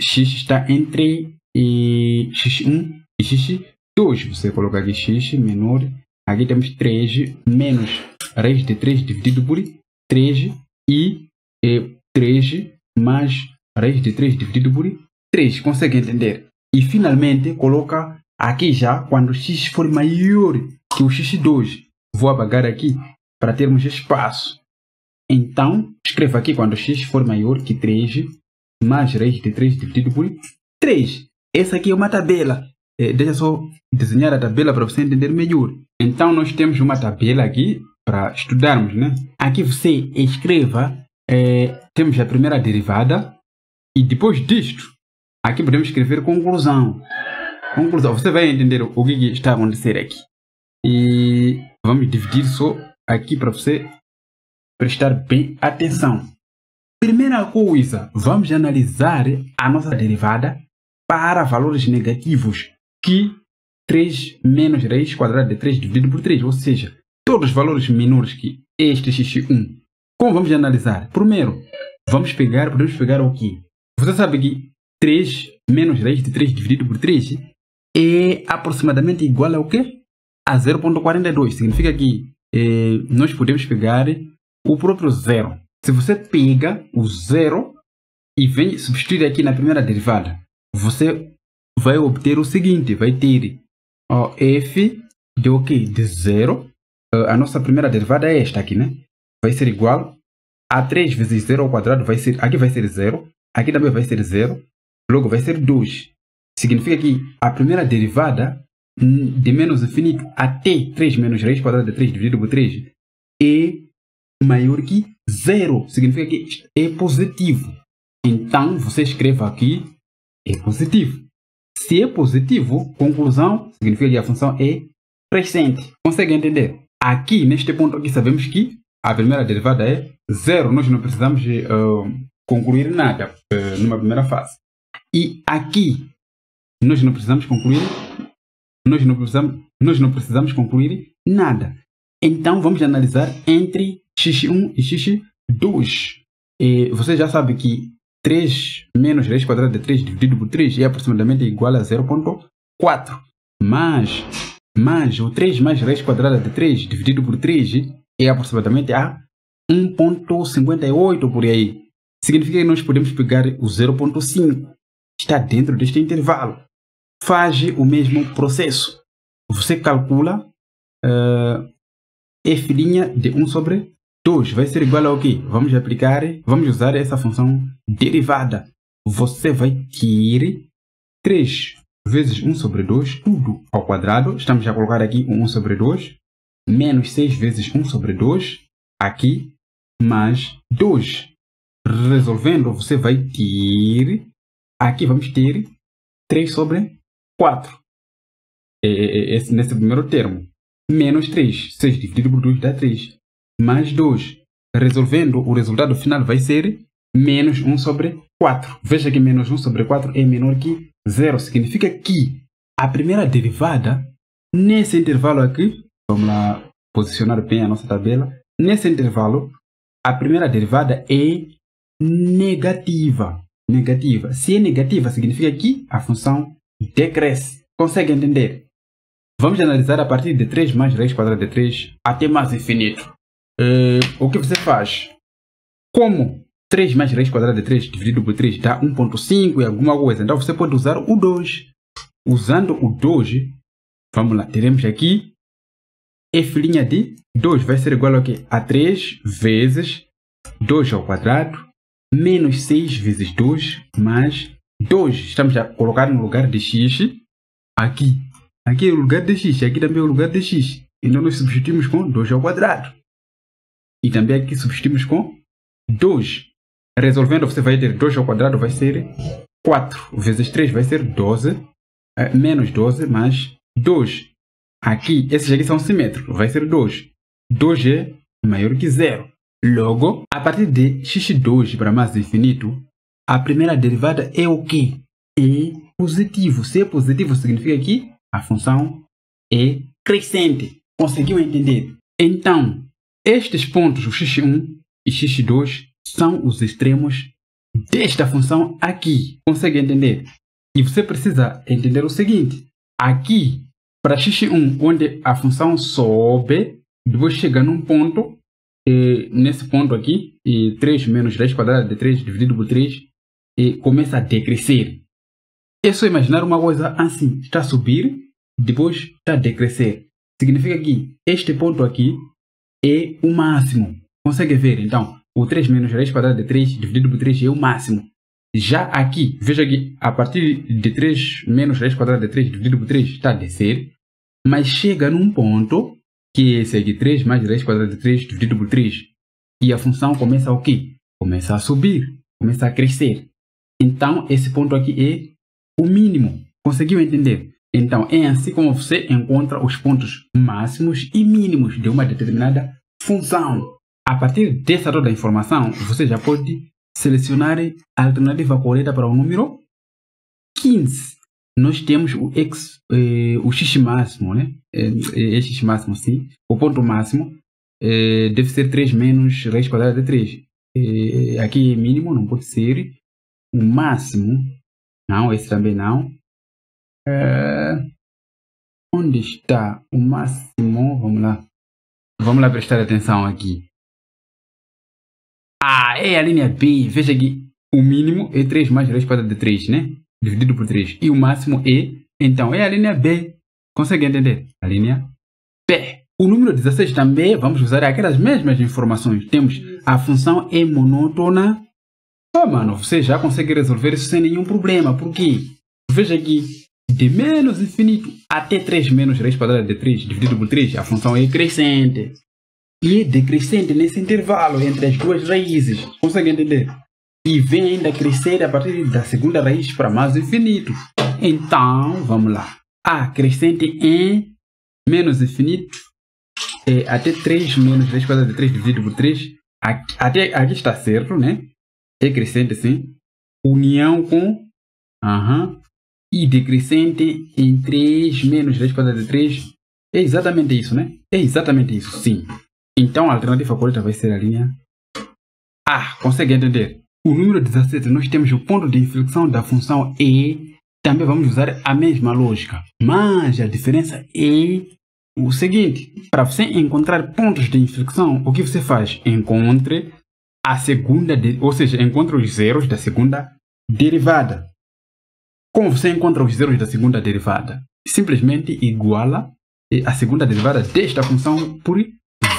x está entre x1 e x2. Você coloca aqui x menor, aqui temos 3 menos raiz de 3 dividido por 3 e 3 mais raiz de 3 dividido por 3. Consegue entender? E finalmente, coloca aqui já quando x for maior que o x2. Vou apagar aqui para termos espaço. Então, escreva aqui quando x for maior que 3 mais raiz de 3 dividido por 3. Essa aqui é uma tabela. Deixa só desenhar a tabela para você entender melhor. Então, nós temos uma tabela aqui para estudarmos, né? Aqui você escreva, temos a primeira derivada e depois disto, aqui podemos escrever conclusão. Conclusão, você vai entender o que está a acontecer aqui. E vamos dividir só aqui para você prestar bem atenção. Primeira coisa, vamos analisar a nossa derivada para valores negativos, que 3 menos raiz quadrada de 3 dividido por 3, ou seja, todos os valores menores que este x1. Como vamos analisar? Primeiro, podemos pegar o quê? Você sabe que 3 menos raiz de 3 dividido por 3 é aproximadamente igual a o quê? A 0,42. Significa que nós podemos pegar o próprio zero. Se você pega o zero e vem substituir aqui na primeira derivada, você vai obter o seguinte, vai ter f de o quê? De zero. A nossa primeira derivada é esta aqui, né? Vai ser igual a 3 vezes 0 ao quadrado, aqui vai ser 0, aqui também vai ser 0, logo vai ser 2. Significa que a primeira derivada de menos infinito até 3 menos raiz quadrada de 3 dividido por 3 é maior que 0. Significa que é positivo. Então, você escreve aqui, é positivo. Se é positivo, conclusão, significa que a função é crescente. Consegue entender? Aqui, neste ponto aqui, sabemos que a primeira derivada é 0. Nós não precisamos concluir nada numa primeira fase. E aqui, nós não precisamos concluir nada. Então, vamos analisar entre x1 e x2. Você já sabe que 3 menos raiz quadrada de 3 dividido por 3 é aproximadamente igual a 0,4. Mas o 3 mais raiz quadrada de 3 dividido por 3 é aproximadamente a 1,58 por aí. Significa que nós podemos pegar o 0,5. Está dentro deste intervalo. Faz o mesmo processo. Você calcula f' de 1 sobre 2 vai ser igual ao quê? Vamos usar essa função derivada. Você vai ter 3 vezes 1 sobre 2, tudo ao quadrado. Estamos a colocar aqui 1 sobre 2, menos 6 vezes 1 sobre 2, aqui, mais 2. Resolvendo, você vai ter, aqui vamos ter 3 sobre 4. Nesse primeiro termo. Menos 3. 6 dividido por 2 dá 3. Mais 2. Resolvendo, o resultado final vai ser menos 1 sobre 4. Veja que menos 1 sobre 4 é menor que 0. Significa que a primeira derivada, nesse intervalo aqui, vamos lá posicionar bem a nossa tabela. Nesse intervalo, a primeira derivada é negativa. Se é negativa, significa que a função decresce. Consegue entender? Vamos analisar a partir de 3 mais raiz quadrada de 3 até mais infinito. O que você faz? Como 3 mais raiz quadrada de 3 dividido por 3 dá 1,5 e alguma coisa, então você pode usar o 2. Usando o 2, vamos lá, teremos aqui f' de 2 vai ser igual a quê? A 3 vezes 2 ao quadrado menos 6 vezes 2 mais 2. Estamos a colocar no lugar de x. Aqui é o lugar de x, aqui também é o lugar de x. Então nós substituímos com 2 ao quadrado. E também aqui substituímos com 2. Resolvendo, você vai ter 2 ao quadrado, vai ser 4 vezes 3 vai ser 12. Menos 12 mais 2. Aqui, esses aqui são simétricos, vai ser 2. 2 é maior que 0. Logo, a partir de x2 para mais infinito, a primeira derivada é o quê? É positivo. Se é positivo, significa que a função é crescente. Conseguiu entender? Então, estes pontos, o x1 e x2, são os extremos desta função aqui. Consegue entender? E você precisa entender o seguinte. Aqui, para x1, onde a função sobe, depois chega num ponto, nesse ponto aqui, 3 menos raiz quadrada de 3 dividido por 3, começa a decrescer. É só imaginar uma coisa assim. Está a subir, depois está a decrescer. Significa que este ponto aqui é o máximo. Consegue ver? Então, o 3 menos raiz quadrada de 3 dividido por 3 é o máximo. Já aqui, veja que a partir de 3 menos raiz quadrada de 3 dividido por 3 está a descer, mas chega num ponto que é esse aqui, 3 mais raiz quadrada de 3 dividido por 3. E a função começa o quê? Começa a subir, começa a crescer. Então, esse ponto aqui é o mínimo. Conseguiu entender? Então, é assim como você encontra os pontos máximos e mínimos de uma determinada função. A partir dessa toda a informação, você já pode selecionar a alternativa correta para o número 15. Nós temos o x máximo, né? X máximo, sim. O ponto máximo deve ser 3 menos raiz quadrada de 3. Aqui é mínimo, não pode ser. O máximo, não, esse também não. Onde está o máximo? Vamos lá. Vamos lá prestar atenção aqui. É a linha B. Veja que o mínimo é 3 mais raiz quadrada de 3, né? Dividido por 3. E o máximo então, é a linha B. Consegue entender? A linha B. O número 16 também, vamos usar aquelas mesmas informações. Temos a função é monótona. Mano, você já consegue resolver isso sem nenhum problema. Por quê? Veja que de menos infinito até 3 menos raiz quadrada de 3 dividido por 3, a função é crescente. E é decrescente nesse intervalo entre as duas raízes. Consegue entender? E vem ainda crescer a partir da segunda raiz para mais infinito. Então, vamos lá. Crescente em menos infinito até 3 menos raiz quadrada de 3 dividido por 3. Aqui está certo, né? É crescente, sim. União com... E decrescente em 3 menos raiz quadrada de 3. É exatamente isso, né? É exatamente isso, sim. Então, a alternativa correta vai ser a linha A. Consegue entender? O número 17, nós temos o ponto de inflexão da função e. Também vamos usar a mesma lógica. Mas a diferença é o seguinte. Para você encontrar pontos de inflexão, o que você faz? Encontre a segunda, ou seja, encontre os zeros da segunda derivada. Como você encontra os zeros da segunda derivada? Simplesmente iguala a segunda derivada desta função por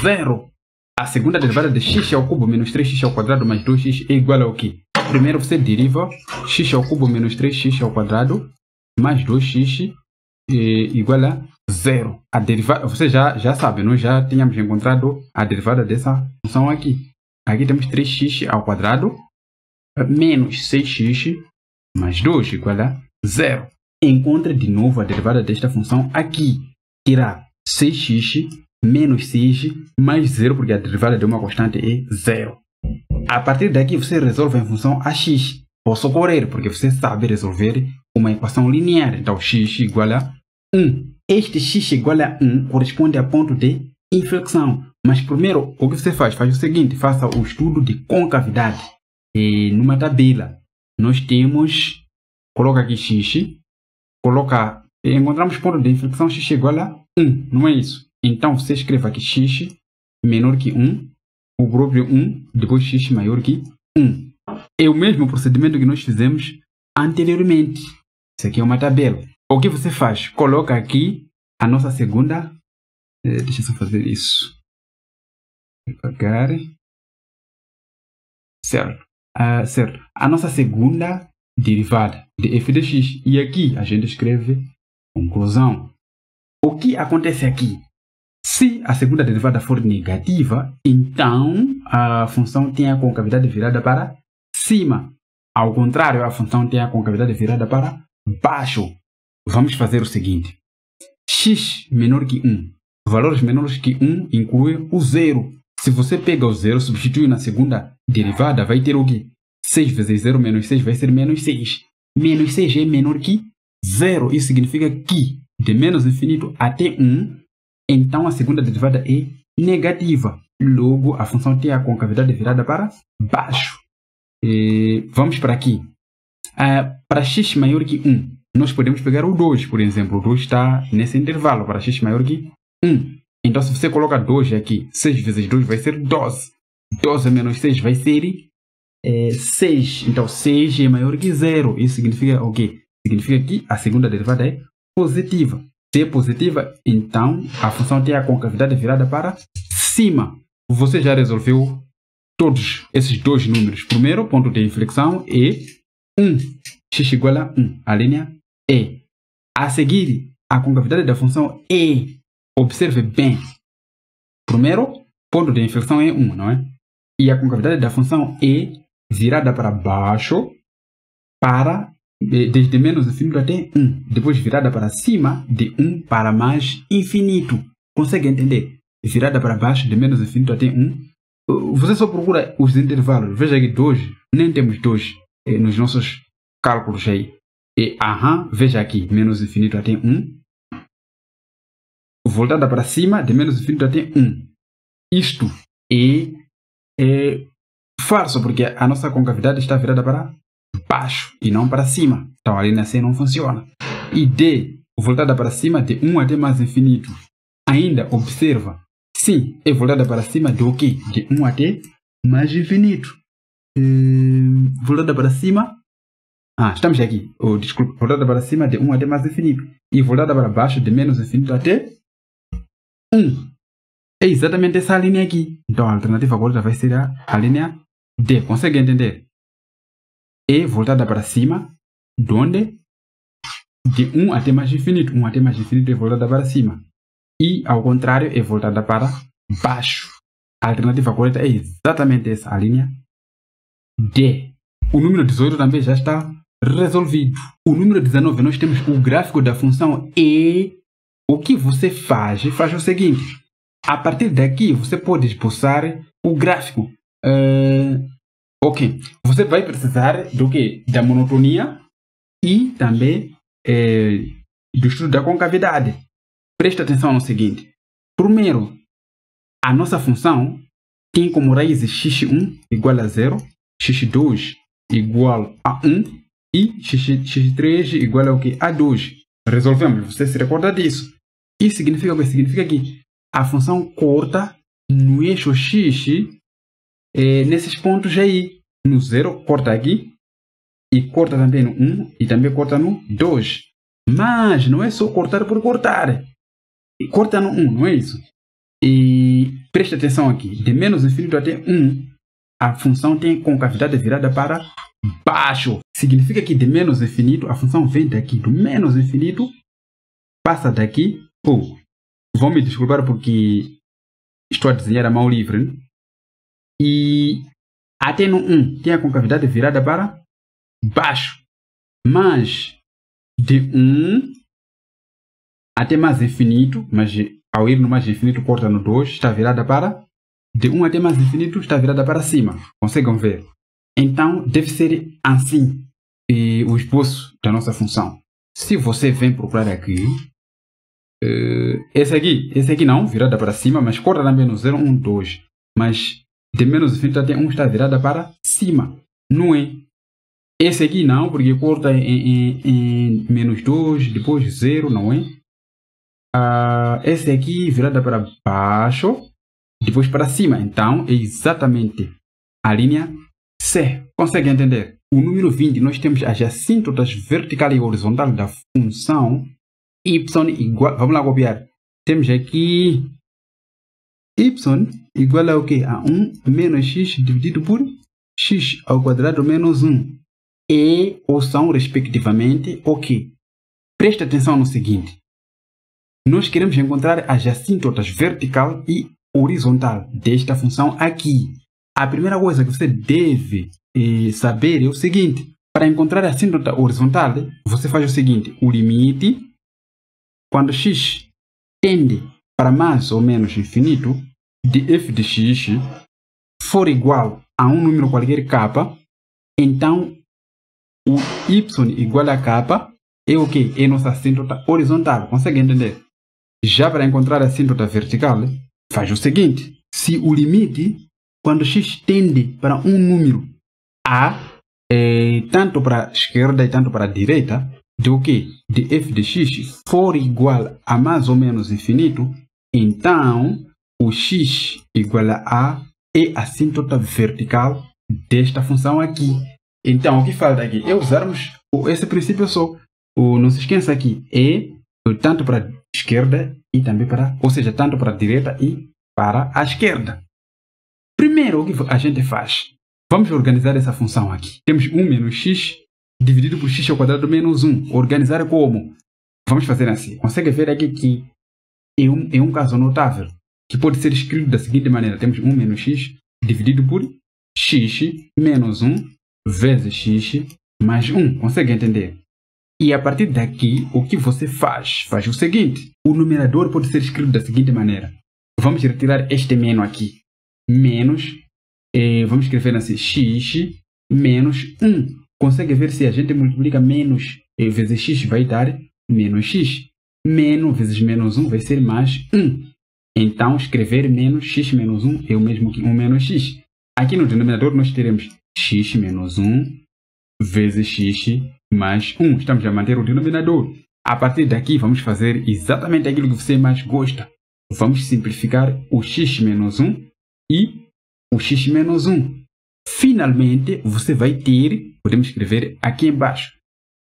0. A segunda derivada de x ao cubo menos 3x ao quadrado mais 2x é igual ao quê? Primeiro você deriva x ao cubo menos 3x ao quadrado mais 2x igual a 0. A derivada, você já sabe, nós já tínhamos encontrado a derivada dessa função aqui. Aqui temos 3x ao quadrado menos 6x mais 2 igual a 0. Encontre de novo a derivada desta função aqui. Terá 6x menos 6 mais 0, porque a derivada de uma constante é 0. A partir daqui você resolve em função a x. Posso correr, porque você sabe resolver uma equação linear. Então x igual a 1. Este x igual a 1 corresponde a ponto de inflexão. Mas primeiro, o que você faz? Faz o seguinte, faça o estudo de concavidade. Numa tabela, nós temos, coloca aqui x, encontramos ponto de inflexão x igual a 1, não é isso? Então, você escreve aqui x menor que 1, o próprio 1, depois x maior que 1. É o mesmo procedimento que nós fizemos anteriormente. Isso aqui é uma tabela. O que você faz? Coloca aqui a nossa segunda... deixa eu só fazer isso. Devagar. Certo. Certo. A nossa segunda derivada de f de x. E aqui a gente escreve conclusão. O que acontece aqui? Se a segunda derivada for negativa, então a função tem a concavidade virada para cima. Ao contrário, a função tem a concavidade virada para baixo. Vamos fazer o seguinte. X menor que 1. Valores menores que 1 incluem o zero. Se você pega o zero, substitui na segunda derivada, vai ter o quê? 6 vezes 0 menos 6 vai ser menos 6. Menos 6 é menor que 0. Isso significa que de menos infinito até 1, então a segunda derivada é negativa. Logo, a função tem a concavidade virada para baixo. Vamos para aqui. Para x maior que 1, nós podemos pegar o 2, por exemplo. O 2 está nesse intervalo para x maior que 1. Então, se você coloca 2 aqui, 6 vezes 2 vai ser 12. 12 menos 6 vai ser 6. Então, 6 é maior que 0. Isso significa o quê? Significa que a segunda derivada é positiva. Se é positiva, então a função tem a concavidade virada para cima. Você já resolveu todos esses dois números. Primeiro, ponto de inflexão é 1. X igual a 1. A linha E. A seguir, a concavidade da função E. Observe bem. Primeiro, ponto de inflexão é 1, não é? E a concavidade da função E virada para baixo para desde menos infinito até 1. Depois virada para cima de 1 para mais infinito. Consegue entender? Virada para baixo de menos infinito até 1. Você só procura os intervalos. Veja aqui 2. Nem temos 2 nos nossos cálculos aí. E, veja aqui. Menos infinito até 1. Voltada para cima de menos infinito até 1. Isto é falso, porque a nossa concavidade está virada para baixo e não para cima. Então a linha C não funciona. E D, voltada para cima de 1 até mais infinito. Ainda observa. Sim, é voltada para cima do quê? De 1 até mais infinito. Voltada para cima. Estamos aqui. Desculpa. Voltada para cima de 1 até mais infinito. E voltada para baixo de menos infinito até 1. É exatamente essa linha aqui. Então a alternativa correta vai ser a linha D. Consegue entender? É voltada para cima, de onde? De 1 até mais infinito. 1 até mais infinito é voltada para cima. E, ao contrário, é voltada para baixo. A alternativa correta é exatamente essa, a linha D. O número 18 também já está resolvido. O número 19, nós temos o gráfico da função E. O que você faz? Faz o seguinte. A partir daqui, você pode esboçar o gráfico. Ok. Você vai precisar do quê? Da monotonia e também do estudo da concavidade. Presta atenção no seguinte. Primeiro, a nossa função tem como raiz x1 igual a 0, x2 igual a 1 e x3 igual a o quê? A 2. Resolvemos. Você se recorda disso. Isso significa o que? Significa que a função corta no eixo x nesses pontos aí. No 0, corta aqui. E corta também no 1 e também corta no 2. Mas não é só cortar por cortar. Corta no 1, não é isso? E preste atenção aqui. De menos infinito até 1, a função tem concavidade virada para baixo. Significa que de menos infinito, a função vem daqui. Do menos infinito, passa daqui. Vão me desculpar porque estou a desenhar a mão livre. Né? E até no 1, tem a concavidade virada para baixo. Mas de 1 até mais infinito, mas ao ir no mais infinito, corta no 2, está virada para... De 1 até mais infinito, está virada para cima. Conseguem ver? Então, deve ser assim o esboço da nossa função. Se você vem procurar aqui... esse aqui não, virada para cima, mas corta também no 0, 1, 2. Mas de menos infinito até 1 está virada para cima. Não é? Esse aqui não, porque corta em menos 2, depois 0, não é? Esse aqui virada para baixo, depois para cima. Então, é exatamente a linha C. Consegue entender? O número 20, nós temos as assíntotas vertical e horizontal da função y igual... Vamos lá copiar. Temos aqui y igual a o quê? A 1 menos x dividido por x ao quadrado menos 1. E ou são, respectivamente, o quê? Presta atenção no seguinte. Nós queremos encontrar as assíntotas vertical e horizontal desta função aqui. A primeira coisa que você deve saber é o seguinte. Para encontrar a assíntota horizontal, você faz o seguinte. O limite, quando x tende para mais ou menos infinito, de f de x for igual a um número qualquer k, então o y igual a k é o que? É nossa assíntota horizontal. Consegue entender? Já para encontrar a assíntota vertical, faz o seguinte. Se o limite, quando x tende para um número a, tanto para a esquerda e tanto para a direita, de o que? De f de x for igual a mais ou menos infinito, então o x igual a é a assíntota vertical desta função aqui. Então, o que falta aqui é usarmos esse princípio só. Não se esqueça aqui, é tanto para a esquerda e também para... Ou seja, tanto para a direita e para a esquerda. Primeiro, o que a gente faz? Vamos organizar essa função aqui. Temos 1 menos x dividido por x ao quadrado menos 1. Organizar como? Vamos fazer assim. Consegue ver aqui que é um caso notável, que pode ser escrito da seguinte maneira. Temos 1 menos x dividido por x menos 1 vezes x mais 1. Consegue entender? E a partir daqui, o que você faz? Faz o seguinte. O numerador pode ser escrito da seguinte maneira. Vamos retirar este menos aqui. Menos, vamos escrever assim, x menos 1. Consegue ver se a gente multiplica menos vezes x vai dar menos x. Menos vezes menos 1 vai ser mais 1. Então, escrever menos x menos 1 é o mesmo que 1 menos x. Aqui no denominador nós teremos x menos 1 vezes x mais 1. Estamos a manter o denominador. A partir daqui, vamos fazer exatamente aquilo que você mais gosta. Vamos simplificar o x menos 1 e o x menos 1. Finalmente, você vai ter, podemos escrever aqui embaixo,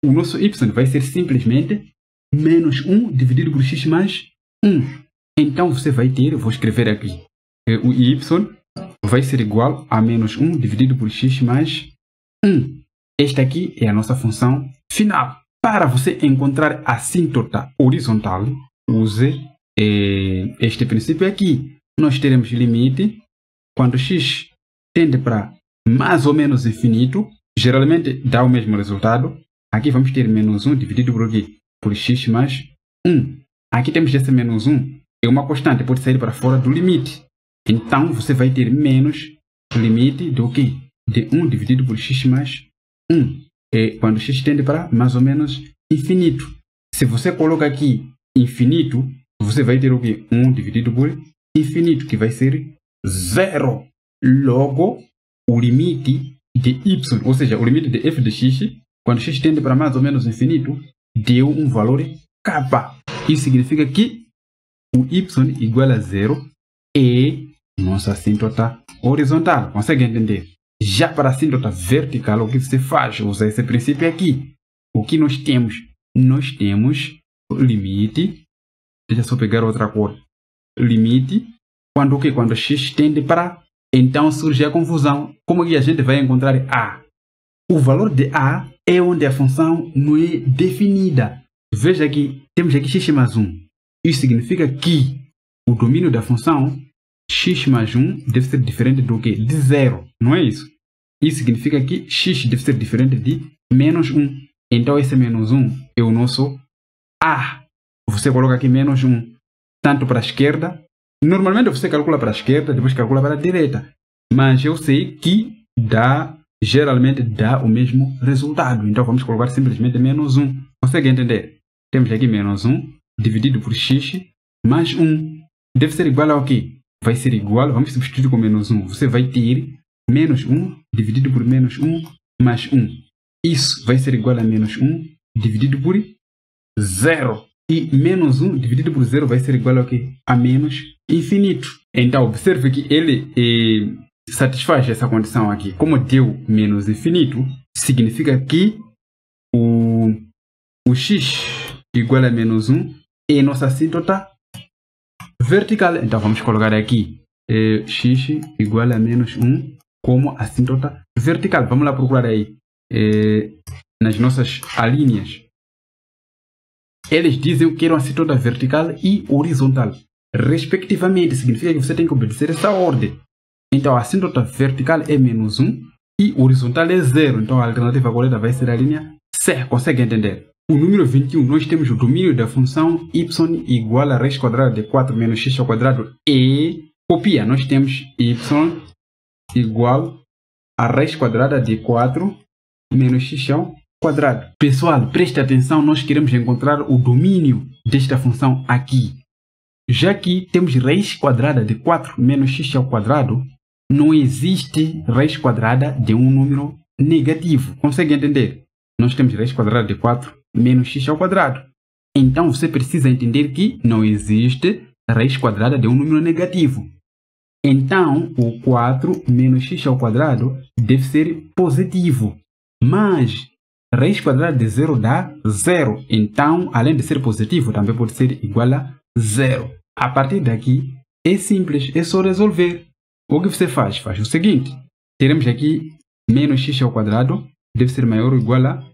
o nosso y vai ser simplesmente menos 1 dividido por x mais 1. Então, você vai ter, vou escrever aqui, o y vai ser igual a menos 1 dividido por x mais 1. Esta aqui é a nossa função final. Para você encontrar a assíntota horizontal, use este princípio aqui. Nós teremos limite quando x tende para mais ou menos infinito, geralmente dá o mesmo resultado. Aqui vamos ter menos 1 dividido por quê? Por x mais 1. Aqui temos esse menos 1, é uma constante, pode sair para fora do limite. Então, você vai ter menos limite do quê? De 1 dividido por x mais 1. Quando x tende para mais ou menos infinito. Se você coloca aqui infinito, você vai ter o quê? 1 dividido por infinito, que vai ser 0. Logo, o limite de y, ou seja, o limite de f de x, quando x tende para mais ou menos infinito, deu um valor k. Isso significa que o y igual a 0 é nossa assíntota horizontal. Consegue entender? Já para a assíntota vertical, o que você faz? Usa esse princípio aqui. O que nós temos? Nós temos o limite. Deixa eu só pegar outra cor. Limite. Quando o quê? Quando x tende para... Então surge a confusão. Como que a gente vai encontrar a? O valor de a é onde a função não é definida. Veja aqui, temos aqui x mais 1. Isso significa que o domínio da função x mais 1 deve ser diferente do que? De 0. Não é isso? Isso significa que x deve ser diferente de menos 1. Então esse menos 1 é o nosso a. Você coloca aqui menos 1 tanto para a esquerda. Normalmente você calcula para a esquerda, depois calcula para a direita. Mas eu sei que geralmente dá o mesmo resultado. Então vamos colocar simplesmente menos 1. Consegue entender? Temos aqui menos 1 dividido por x mais 1. Deve ser igual ao quê? Vai ser igual, vamos substituir com menos 1. Você vai ter menos 1 dividido por menos 1 mais 1. Isso vai ser igual a menos 1 dividido por 0. E menos 1 dividido por 0 vai ser igual ao quê? A menos infinito. Então, observe que ele satisfaz essa condição aqui. Como deu menos infinito, significa que o x igual a menos 1 é nossa assíntota vertical. Então, vamos colocar aqui x igual a menos 1 como assíntota vertical. Vamos lá procurar aí nas nossas alíneas. Eles dizem que eram assíntota vertical e horizontal, respectivamente. Significa que você tem que obedecer essa ordem. Então, a assíntota vertical é menos 1 e horizontal é 0. Então, a alternativa correta vai ser a linha C. Consegue entender? O número 21, nós temos o domínio da função y igual a raiz quadrada de 4 menos x ao quadrado e copia. Nós temos y igual a raiz quadrada de 4 menos x ao quadrado. Pessoal, preste atenção, nós queremos encontrar o domínio desta função aqui. Já que temos raiz quadrada de 4 menos x ao quadrado, não existe raiz quadrada de um número negativo. Consegue entender? Nós temos raiz quadrada de 4 menos x ao quadrado. Então, você precisa entender que não existe raiz quadrada de um número negativo. Então, o 4 menos x ao quadrado deve ser positivo. Mas raiz quadrada de 0 dá 0. Então, além de ser positivo, também pode ser igual a 0. A partir daqui, é simples, é só resolver. O que você faz? Faz o seguinte. Teremos aqui menos x ao quadrado deve ser maior ou igual a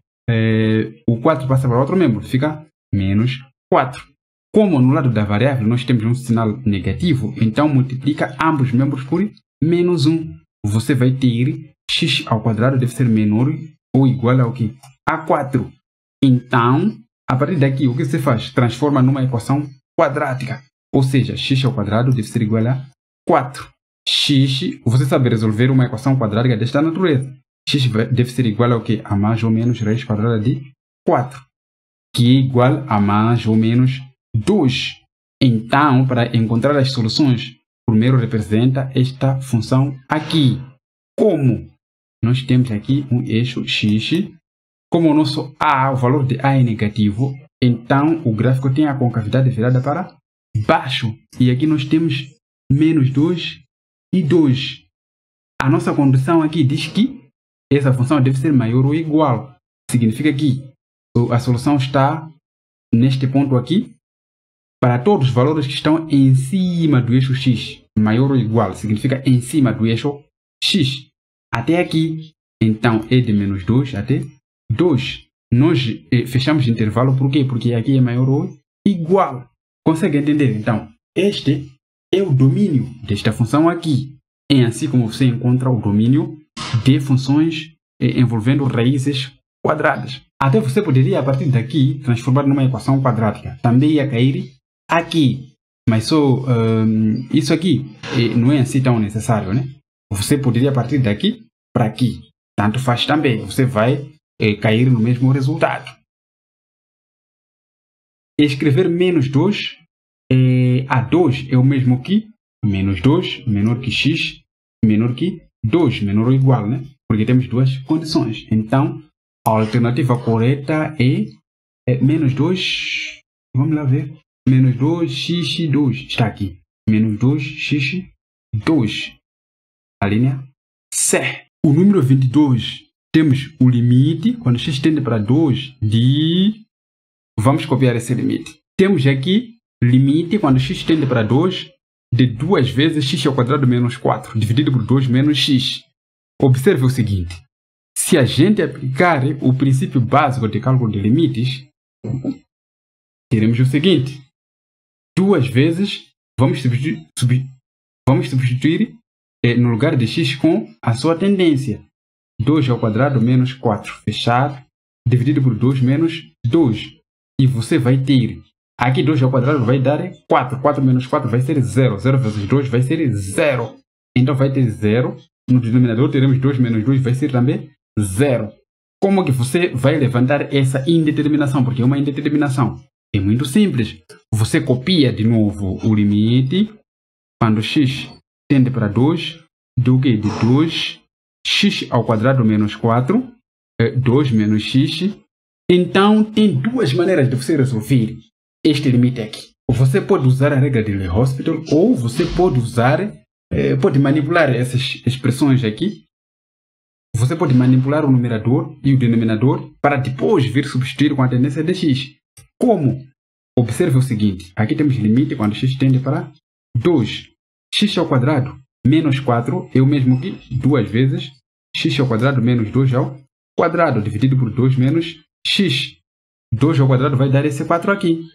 o 4 passa para outro membro, fica menos 4. Como no lado da variável nós temos um sinal negativo, então multiplica ambos os membros por menos 1. Você vai ter x ao quadrado deve ser menor ou igual ao que? A 4. Então, a partir daqui, o que você faz? Transforma numa equação quadrática. Ou seja, x ao quadrado deve ser igual a 4. X, você sabe resolver uma equação quadrática desta natureza. X deve ser igual ao que? A mais ou menos raiz quadrada de 4. Que é igual a mais ou menos 2. Então, para encontrar as soluções, primeiro representa esta função aqui. Como? Nós temos aqui um eixo x. Como o nosso a, o valor de a é negativo, então o gráfico tem a concavidade virada para baixo. E aqui nós temos menos 2 e 2. A nossa condição aqui diz que essa função deve ser maior ou igual. Significa que a solução está neste ponto aqui para todos os valores que estão em cima do eixo x. Maior ou igual significa em cima do eixo x. Até aqui, então, é de menos 2 até 2. Nós fechamos o intervalo, por quê? Porque aqui é maior ou igual. Consegue entender? Então, este é o domínio desta função aqui. É assim como você encontra o domínio de funções envolvendo raízes quadradas. Até você poderia, a partir daqui, transformar numa equação quadrática. Também ia cair aqui. Mas só isso aqui não é assim tão necessário, né? Você poderia partir daqui para aqui. Tanto faz também. Você vai cair no mesmo resultado. Escrever menos 2 a 2 é o mesmo que menos 2 menor que x menor que 2, menor ou igual, né? Porque temos duas condições. Então, a alternativa correta é menos 2. Vamos lá ver. Menos 2x2 está aqui. Menos 2x2. A linha C. O número 22, temos o limite, quando x tende para 2, de... Vamos copiar esse limite. Temos aqui limite, quando x tende para 2, de 2 vezes x ao quadrado menos 4, dividido por 2 menos x. Observe o seguinte. Se a gente aplicar o princípio básico de cálculo de limites, teremos o seguinte. 2 vezes, vamos substituir no lugar de x com a sua tendência. 2 ao quadrado menos 4, fechar, dividido por 2 menos 2. E você vai ter, aqui 2 ao quadrado vai dar 4. 4 menos 4 vai ser 0. 0 vezes 2 vai ser 0. Então vai ter 0. No denominador teremos 2 menos 2 vai ser também 0. Como que você vai levantar essa indeterminação? Porque é uma indeterminação. É muito simples. Você copia de novo o limite. Quando x tende para 2, do que? De 2, x ao quadrado menos 4, 2 menos x. Então, tem duas maneiras de você resolver este limite aqui. Você pode usar a regra de L'Hospital ou você pode usar, pode manipular essas expressões aqui. Você pode manipular o numerador e o denominador para depois vir substituir com a tendência de x. Como? Observe o seguinte. Aqui temos limite quando x tende para 2. X ao quadrado menos 4 é o mesmo que 2 vezes x ao quadrado menos 2 ao quadrado, dividido por 2 menos x. 2 ao quadrado vai dar esse 4 aqui.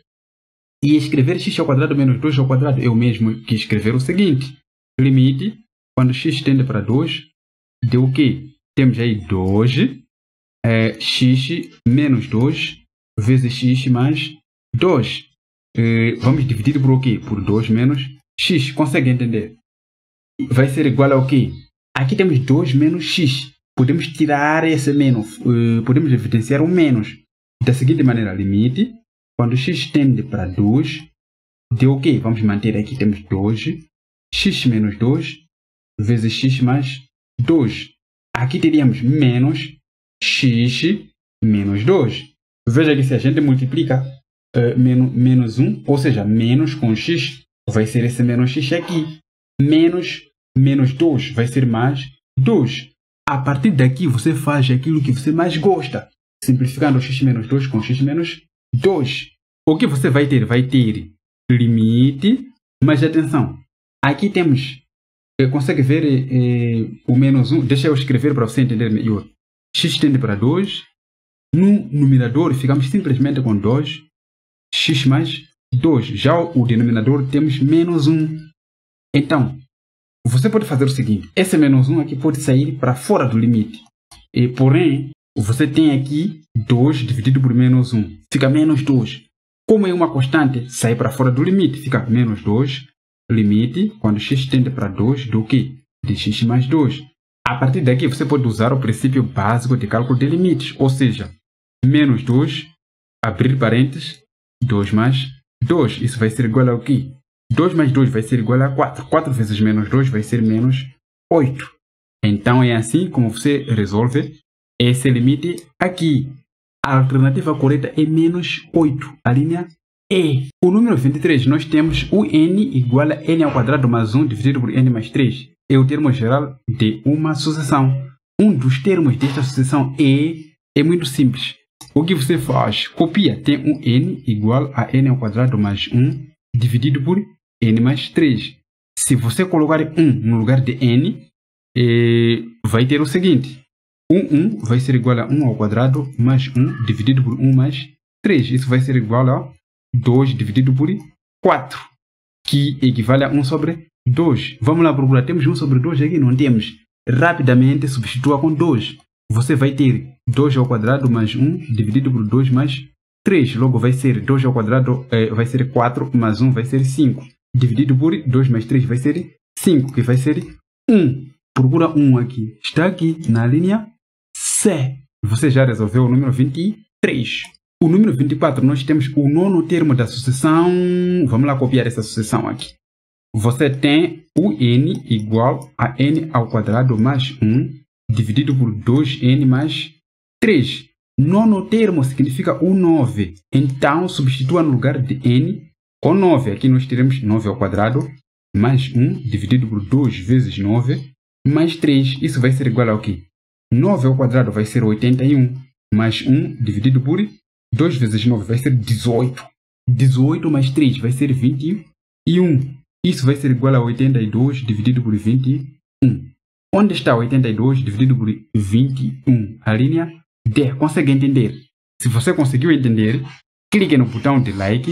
E escrever x ao quadrado menos 2 ao quadrado é o mesmo que escrever o seguinte. Limite, quando x tende para 2, deu o quê? Temos aí 2, x menos 2 vezes x mais 2. Vamos dividir por o quê? Por 2 menos x. Consegue entender? Vai ser igual ao quê? Aqui temos 2 menos x. Podemos tirar esse menos. Podemos evidenciar o menos. Da seguinte maneira, limite. Quando x tende para 2, deu o quê? Vamos manter aqui. Temos 2. X menos 2 vezes x mais 2. Aqui teríamos menos x menos 2. Veja que se a gente multiplica menos 1, ou seja, menos com x, vai ser esse menos x aqui. Menos 2 vai ser mais 2. A partir daqui, você faz aquilo que você mais gosta. Simplificando x menos 2 com x menos 2. O que você vai ter? Vai ter limite, mas atenção. Aqui temos, consegue ver o menos 1? Deixa eu escrever para você entender melhor. X tende para 2, No numerador, ficamos simplesmente com 2x mais 2. Já o denominador temos menos 1. Então, você pode fazer o seguinte. Esse menos 1 aqui pode sair para fora do limite. Porém, você tem aqui 2 dividido por menos 1. Fica menos 2. Como é uma constante, sai para fora do limite. Fica menos 2. Limite, quando x tende para 2, do que? De x mais 2. A partir daqui, você pode usar o princípio básico de cálculo de limites. Ou seja, menos 2, abrir parênteses, 2 mais 2. Isso vai ser igual ao quê? 2 mais 2 vai ser igual a 4. 4 vezes menos 2 vai ser menos 8. Então, é assim como você resolve esse limite aqui. A alternativa correta é menos 8. A linha E. O número 23, nós temos o n igual a n ao quadrado mais 1 dividido por n mais 3. É o termo geral de uma sucessão. Um dos termos desta sucessão é muito simples. O que você faz? Copia. Tem um n igual a n ao quadrado mais 1 dividido por n mais 3. Se você colocar 1 no lugar de n, vai ter o seguinte. 1 vai ser igual a 1 ao quadrado mais 1 dividido por 1 mais 3. Isso vai ser igual a 2 dividido por 4, que equivale a 1 sobre 2. Vamos lá procurar. Temos 1 sobre 2 aqui? Não temos. Rapidamente substitua com 2. Você vai ter 2 ao quadrado mais 1 dividido por 2 mais 3. Logo vai ser 2 ao quadrado, vai ser 4 mais 1 vai ser 5. Dividido por 2 mais 3 vai ser 5, que vai ser 1. Procura 1 aqui. Está aqui na linha C. Você já resolveu o número 23. O número 24, nós temos o nono termo da sucessão. Vamos lá copiar essa sucessão aqui. Você tem o n igual a n ao quadrado mais 1 dividido por 2n mais 3. Nono termo significa o 9. Então, substitua no lugar de n com 9. Aqui nós teremos 9 ao quadrado mais 1 dividido por 2 vezes 9 mais 3. Isso vai ser igual ao quê? 9 ao quadrado vai ser 81 mais 1 dividido por 2 vezes 9 vai ser 18. 18 mais 3 vai ser 21. Isso vai ser igual a 82 dividido por 21. Onde está 82 dividido por 21? A linha D. Consegue entender? Se você conseguiu entender, clique no botão de like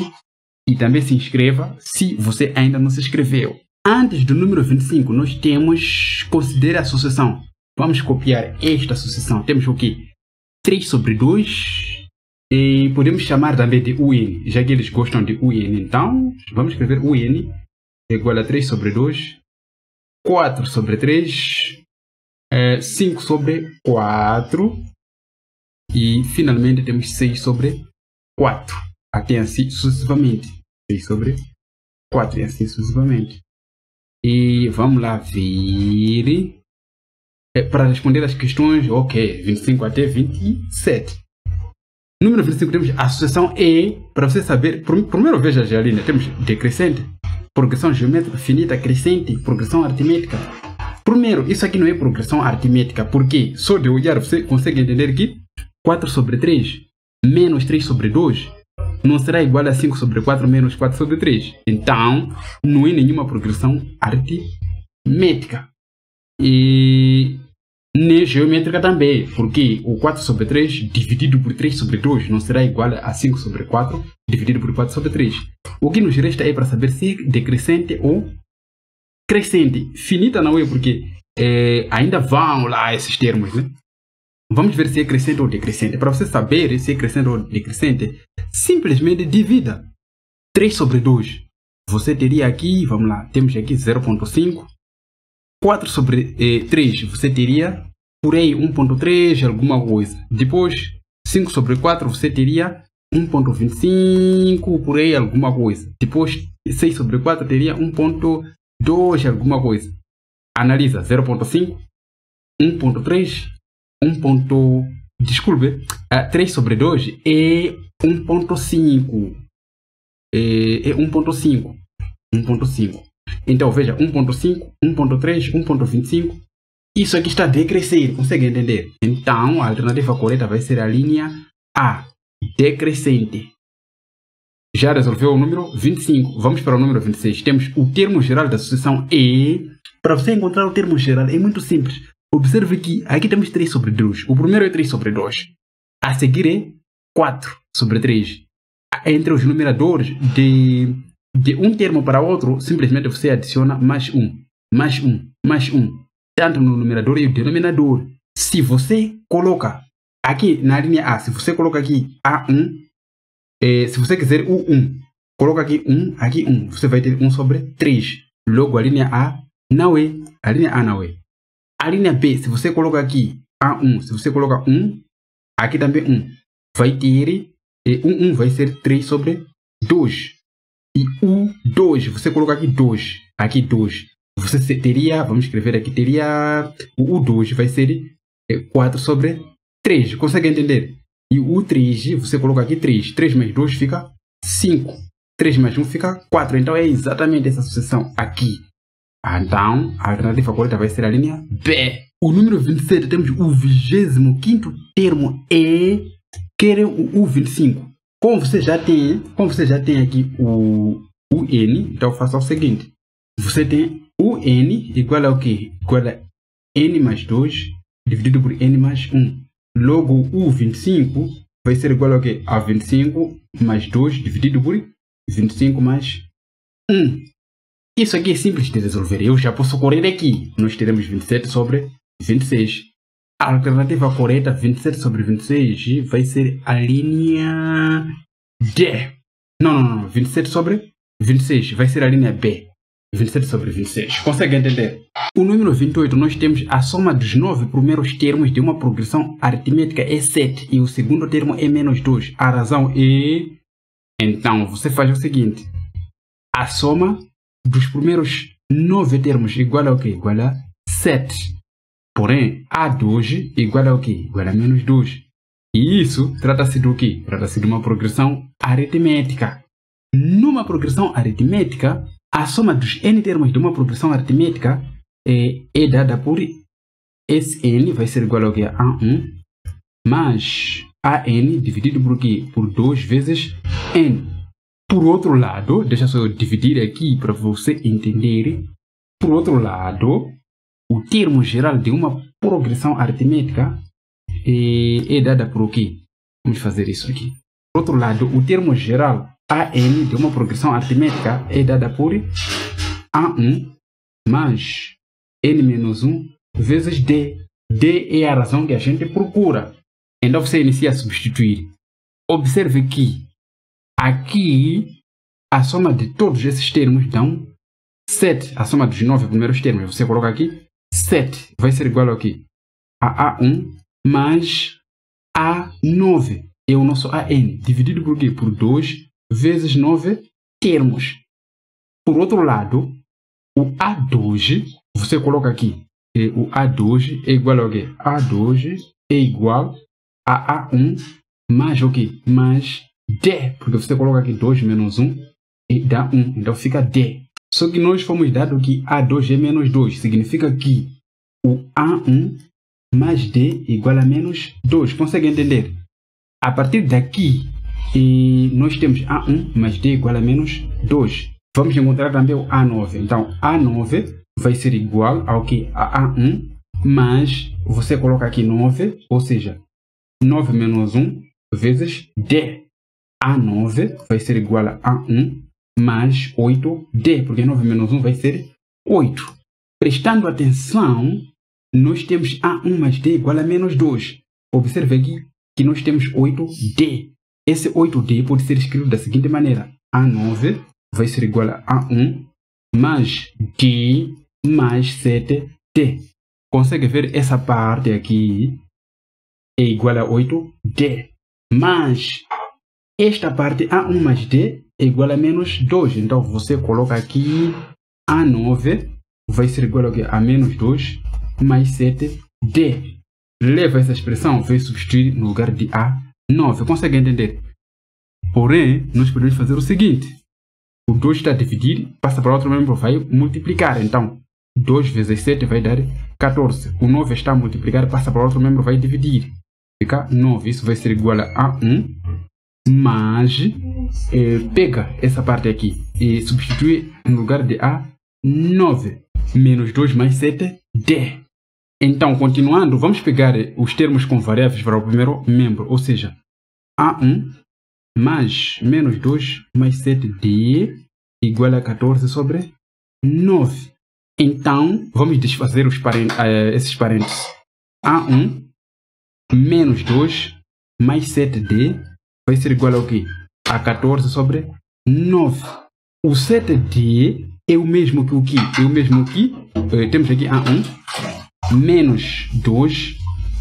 e também se inscreva se você ainda não se inscreveu. Antes do número 25, nós temos considera a sucessão. Vamos copiar esta sucessão. Temos o quê? 3 sobre 2. E podemos chamar também de UN, já que eles gostam de UN. Então, vamos escrever UN igual a 3 sobre 2, 4 sobre 3, 5 sobre 4 e finalmente temos 6 sobre 4. Até assim sucessivamente. 6 sobre 4 e assim sucessivamente. E vamos lá ver. Para responder as questões, ok, 25 até 27. Número 25 temos a sucessão E. Para você saber, primeiro veja já ali, né? Temos decrescente, progressão geométrica finita, crescente, progressão aritmética. Primeiro, isso aqui não é progressão aritmética, porque só de olhar você consegue entender que 4 sobre 3 menos 3 sobre 2 não será igual a 5 sobre 4 menos 4 sobre 3. Então, não é nenhuma progressão aritmética. E nem geométrica também, porque o 4 sobre 3 dividido por 3 sobre 2 não será igual a 5 sobre 4 dividido por 4 sobre 3. O que nos resta é para saber se é decrescente ou crescente. Finita não é, porque ainda vão lá esses termos, né? Vamos ver se é crescente ou decrescente. Para você saber se é crescente ou decrescente, simplesmente divida 3 sobre 2. Você teria aqui, vamos lá, temos aqui 0,5. 4 sobre 3, você teria por aí 1,3, alguma coisa. Depois, 5 sobre 4, você teria 1,25, por aí, alguma coisa. Depois, 6 sobre 4, teria 1,2, alguma coisa. Analisa, 0,5, 1,3, 3 sobre 2 é 1,5. É 1,5. 1,5. Então, veja, 1,5, 1,3, 1,25. Isso aqui está a decrescer, consegue entender? Então, a alternativa correta vai ser a linha A, decrescente. Já resolveu o número 25. Vamos para o número 26. Temos o termo geral da sucessão E. Para você encontrar o termo geral, é muito simples. Observe que aqui temos 3 sobre 2. O primeiro é 3 sobre 2. A seguir é 4 sobre 3. Entre os numeradores de um termo para outro, simplesmente você adiciona mais 1, mais 1, mais 1. Tanto no numerador e no denominador. Se você coloca aqui na linha A, se você coloca aqui A1, se você quiser o 1, coloca aqui 1, aqui 1. Você vai ter 1 sobre 3. Logo, a linha A não é. A linha A não é. A linha B, se você coloca aqui A1, se você coloca 1, aqui também 1. Vai ter 1 vai ser 3 sobre 2. E o 2, você coloca aqui 2. Aqui 2. Você teria, vamos escrever aqui, teria o 2 vai ser 4 sobre 3. Consegue entender? E o 3, você coloca aqui 3. 3 mais 2 fica 5. 3 mais 1 fica 4. Então é exatamente essa sucessão aqui. Então, a alternativa correta vai ser a linha B. O número 27, temos o 25º termo que é o 25. Como você já tem aqui o N, então faça o seguinte. Você tem o N igual a quê? Igual a N mais 2 dividido por N mais 1. Logo, o 25 vai ser igual a quê? A 25 mais 2 dividido por 25 mais 1. Isso aqui é simples de resolver. Eu já posso correr aqui. Nós teremos 27 sobre 26. A alternativa correta, 27 sobre 26, vai ser a linha D. Não. 27 sobre 26 vai ser a linha B. 27 sobre 26. Consegue entender? O número 28, nós temos a soma dos 9 primeiros termos de uma progressão aritmética é 7 e o segundo termo é menos 2. A razão é... Então, você faz o seguinte. A soma dos primeiros 9 termos igual a quê? Igual a 7. Porém, A2 igual a quê? Igual a menos 2. E isso trata-se do quê? Trata-se de uma progressão aritmética. Numa progressão aritmética, a soma dos n termos de uma progressão aritmética é dada por Sn, vai ser igual a quê? A 1 mais An dividido por quê? Por 2 vezes n. Por outro lado, deixa só eu dividir aqui para você entender. Por outro lado, o termo geral de uma progressão aritmética é dada por o quê? Vamos fazer isso aqui. Por outro lado, o termo geral An de uma progressão aritmética é dada por A1 mais N menos 1 vezes D. D é a razão que a gente procura. Então você inicia a substituir. Observe que aqui a soma de todos esses termos dão 7. A soma dos 9 primeiros termos. Você coloca aqui 7. Vai ser igual ao quê? A A1 mais A9. É o nosso AN. Dividido por quê? Por 2 vezes 9 termos. Por outro lado, o A2, você coloca aqui. O A2 é igual ao quê? A2 é igual a A1 mais o quê? Mais D. Porque você coloca aqui 2 menos 1 e dá 1. Então fica D. Só que nós fomos dado que A2 é menos 2. Significa que o A1 mais D igual a menos 2. Consegue entender? A partir daqui, nós temos A1 mais D igual a menos 2. Vamos encontrar também o A9. Então, A9 vai ser igual ao que? A A1 mais, você coloca aqui 9, ou seja, 9 menos 1 vezes D. A9 vai ser igual a A1 mais 8D, porque 9 menos 1 vai ser 8. Prestando atenção, nós temos A1 mais D igual a menos 2. Observe aqui que nós temos 8D. Esse 8D pode ser escrito da seguinte maneira. A9 vai ser igual a A1 mais D mais 7D. Consegue ver essa parte aqui? É igual a 8D. Mas esta parte A1 mais D é igual a menos 2. Então você coloca aqui A9 vai ser igual a menos 2 mais 7D. Leva essa expressão, vai substituir no lugar de A9. Consegue entender? Porém, nós podemos fazer o seguinte. O 2 está a dividir, passa para outro membro, vai multiplicar. Então, 2 vezes 7 vai dar 14. O 9 está a multiplicar, passa para outro membro, vai dividir. Fica 9. Isso vai ser igual a A1 mais... pega essa parte aqui e substitui no lugar de A9. Menos 2 mais 7D. Então, continuando, vamos pegar os termos com variáveis para o primeiro membro, ou seja, A1 mais menos 2 mais 7D igual a 14 sobre 9. Então, vamos desfazer esses parênteses. A1 menos 2 mais 7D vai ser igual ao quê? A 14 sobre 9. O 7D é o mesmo que o quê? É o mesmo que temos aqui A1 menos 2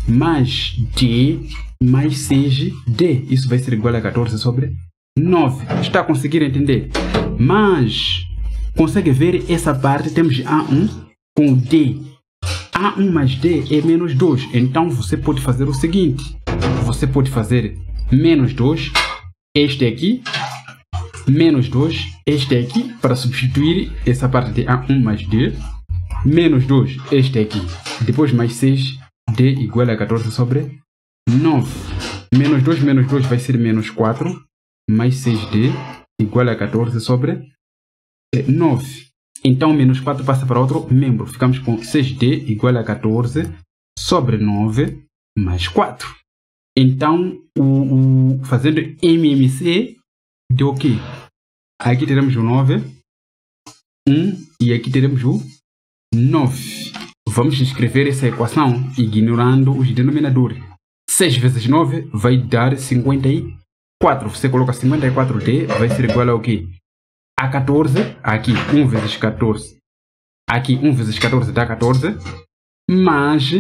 mais D mais 6D. Isso vai ser igual a 14 sobre 9. Está a conseguir entender? Mas, consegue ver essa parte? Temos A1 com D. A1 mais D é menos 2. Então, você pode fazer o seguinte. Você pode fazer menos 2, este aqui, menos 2, este aqui, para substituir essa parte de A1 mais D. Menos 2, este aqui. Depois mais 6, D igual a 14 sobre 9. Menos 2 vai ser menos 4, mais 6D igual a 14 sobre 9. Então, menos 4 passa para outro membro. Ficamos com 6D igual a 14 sobre 9 mais 4. Então, fazendo MMC, deu o quê? Aqui teremos o 9, 1 e aqui teremos o 9. Vamos escrever essa equação ignorando os denominadores. 6 vezes 9 vai dar 54. Você coloca 54D, vai ser igual ao quê? A 14, aqui 1 vezes 14. Aqui 1 vezes 14 dá 14. Mais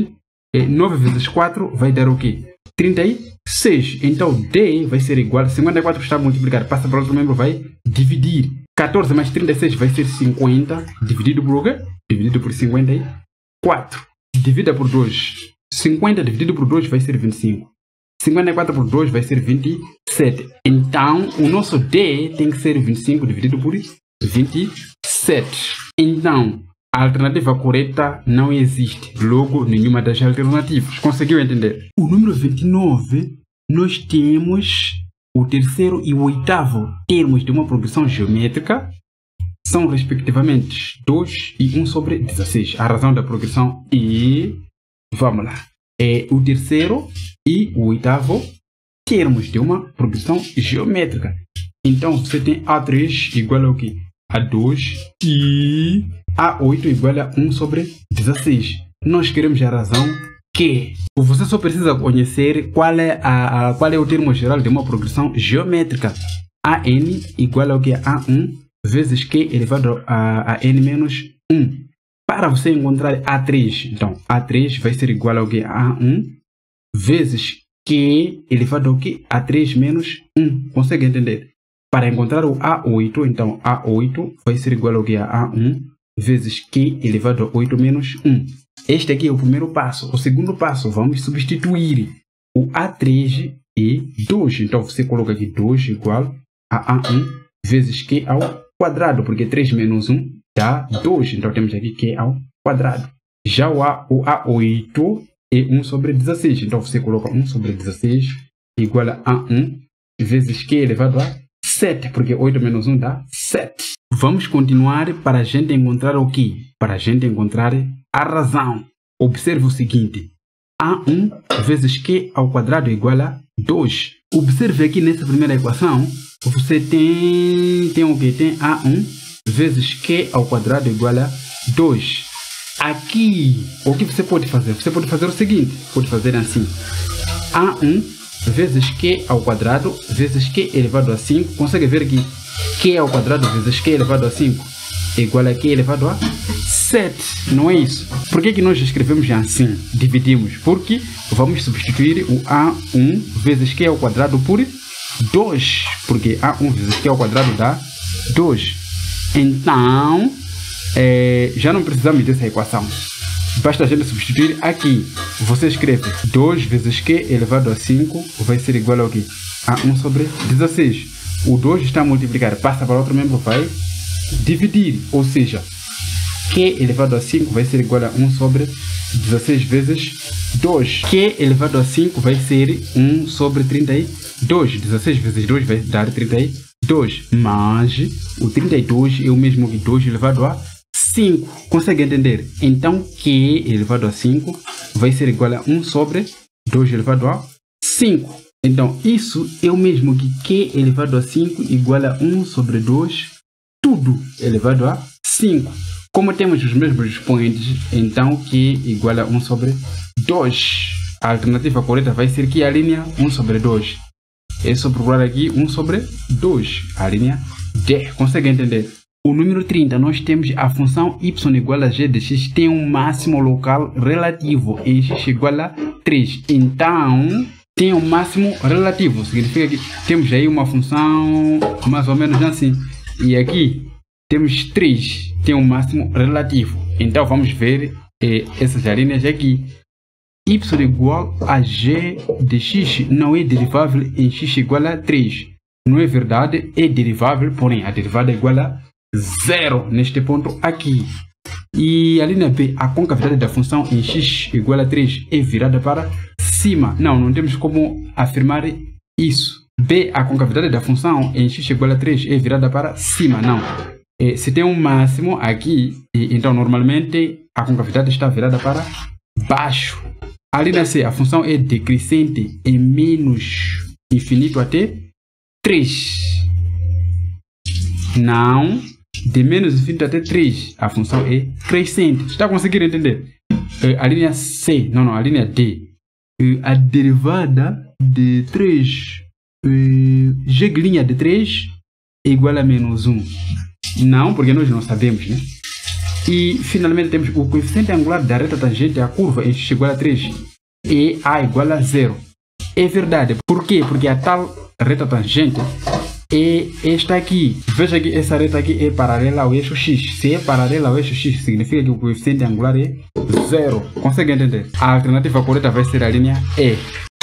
9 vezes 4 vai dar o quê? 36. Então D vai ser igual a 54 está a multiplicar. Passa para outro membro, vai dividir. 14 mais 36 vai ser 50. Dividido por o quê? Dividido por 54. Divida por 2. 50 dividido por 2 vai ser 25. 54 por 2 vai ser 27. Então, o nosso D tem que ser 25 dividido por 27. Então, a alternativa correta não existe. Logo, nenhuma das alternativas. Conseguiu entender? O número 29, nós temos o terceiro e o oitavo termos de uma progressão geométrica. São, respectivamente, 2 e 1 sobre 16. A razão da progressão é... Vamos lá. É o terceiro e o oitavo termos de uma progressão geométrica. Então, você tem A3 igual ao quê? A 2 e A8 igual a 1 sobre 16. Nós queremos a razão que você só precisa conhecer qual é o termo geral de uma progressão geométrica. AN igual ao que? A1 vezes Q elevado a N menos 1. Para você encontrar A3, então A3 vai ser igual ao que? A1 vezes Q elevado ao que? A3 menos 1. Consegue entender? Para encontrar o A8, então A8 vai ser igual ao que? A1 vezes Q elevado a 8 menos 1. Este aqui é o primeiro passo. O segundo passo, vamos substituir o A3 e 2. Então você coloca aqui 2 igual a A1 vezes Q ao quadrado, porque 3 menos 1 dá 2. Então temos aqui Q ao quadrado. Já o A8 é 1 sobre 16. Então você coloca 1 sobre 16 igual a A1 vezes Q elevado a 7, porque 8 menos 1 dá 7. Vamos continuar para a gente encontrar o quê? Para a gente encontrar a razão. Observe o seguinte. A1 vezes Q ao quadrado igual a 2. Observe aqui nessa primeira equação, você tem o que? Tem A1 vezes Q ao quadrado igual a 2. Aqui, o que você pode fazer? Você pode fazer o seguinte. Pode fazer assim. A1 vezes Q ao quadrado vezes Q elevado a 5. Consegue ver que Q ao quadrado vezes Q elevado a 5 é igual a Q elevado a 7. Não é isso? Por que nós escrevemos assim? Dividimos. Porque vamos substituir o A1 vezes Q ao quadrado por 2. Porque A1 vezes Q ao quadrado dá 2. Então, já não precisamos dessa equação. Basta a gente substituir aqui. Você escreve 2 vezes Q elevado a 5 vai ser igual ao quê? A 1 sobre 16. O 2 está a multiplicar, passa para outro membro, vai dividir. Ou seja, Q elevado a 5 vai ser igual a 1 sobre 16 vezes 2. Q elevado a 5 vai ser 1 sobre 32. 16 vezes 2 vai dar 32. Mas o 32 é o mesmo que 2 elevado a 5. Consegue entender? Então, Q elevado a 5 vai ser igual a 1 sobre 2 elevado a 5. Então, isso é o mesmo que Q elevado a 5 igual a 1 sobre 2, tudo elevado a 5. Como temos os mesmos expoentes, então Q igual a 1 sobre 2. A alternativa correta vai ser que a linha 1 sobre 2. É só procurar aqui 1 sobre 2, a linha D. Consegue entender? O número 30, nós temos a função y igual a g de x tem um máximo local relativo em x igual a 3. Então, tem um máximo relativo. Significa que temos aí uma função mais ou menos assim. E aqui temos 3, tem um máximo relativo. Então, vamos ver essas linhas aqui. Y igual a g de x não é derivável em x igual a 3. Não é verdade, é derivável, porém a derivada é igual a 0 neste ponto aqui. E a linha B, a concavidade da função em x igual a 3 é virada para cima. Não temos como afirmar isso. B, a concavidade da função em x igual a 3 é virada para cima. Não. Se tem um máximo aqui, então normalmente a concavidade está virada para baixo. A linha C, a função é decrescente em menos infinito até 3. Não. De menos infinito até 3, a função é crescente. Está conseguindo entender? A linha C, a linha D. A derivada de 3, g' de 3 é igual a menos 1. Não, porque nós não sabemos, né? E finalmente temos o coeficiente angular da reta tangente à curva em x igual a 3 é a igual a 0. É verdade. Por quê? Porque a tal reta tangente é esta aqui. Veja que essa reta aqui é paralela ao eixo x. Se é paralela ao eixo x, significa que o coeficiente angular é 0. Consegue entender? A alternativa correta vai ser a linha E.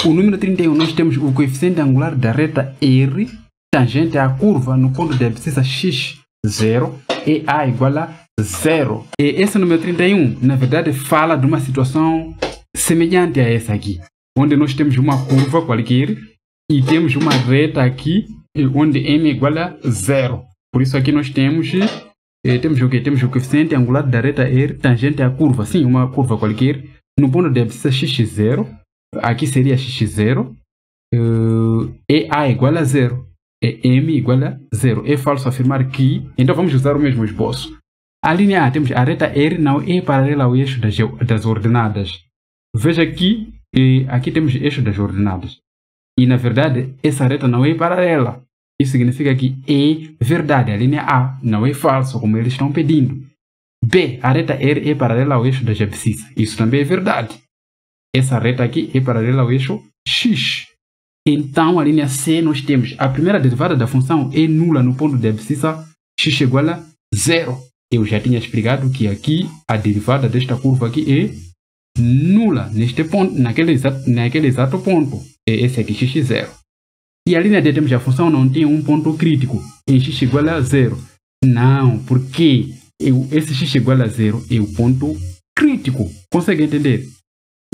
O número 31, nós temos o coeficiente angular da reta R tangente à curva no ponto de abscissa x, 0, é a igual a 0. E esse número 31, na verdade, fala de uma situação semelhante a essa aqui, onde nós temos uma curva qualquer e temos uma reta aqui onde m é igual a 0. Por isso aqui nós temos o que? Temos o coeficiente angular da reta R tangente à curva. Sim, uma curva qualquer no ponto de abscissa x0. Aqui seria x0. E a igual a 0. E m igual a 0. É falso afirmar que... Então vamos usar o mesmo esboço. A linha A, temos a reta R não é paralela ao eixo das ordenadas. Veja aqui, aqui temos eixo das ordenadas. E na verdade, essa reta não é paralela. Isso significa que é verdade. A linha A não é falso, como eles estão pedindo. B, a reta R é paralela ao eixo das abscissas. Isso também é verdade. Essa reta aqui é paralela ao eixo X. Então, a linha C, nós temos a primeira derivada da função é nula no ponto de abscissa x igual a 0. Eu já tinha explicado que aqui a derivada desta curva aqui é nula neste ponto, naquele exato ponto. Esse aqui, x0. E a linha D, temos a função não tem um ponto crítico em x igual a 0. Não, porque esse x igual a 0 é o ponto crítico. Consegue entender?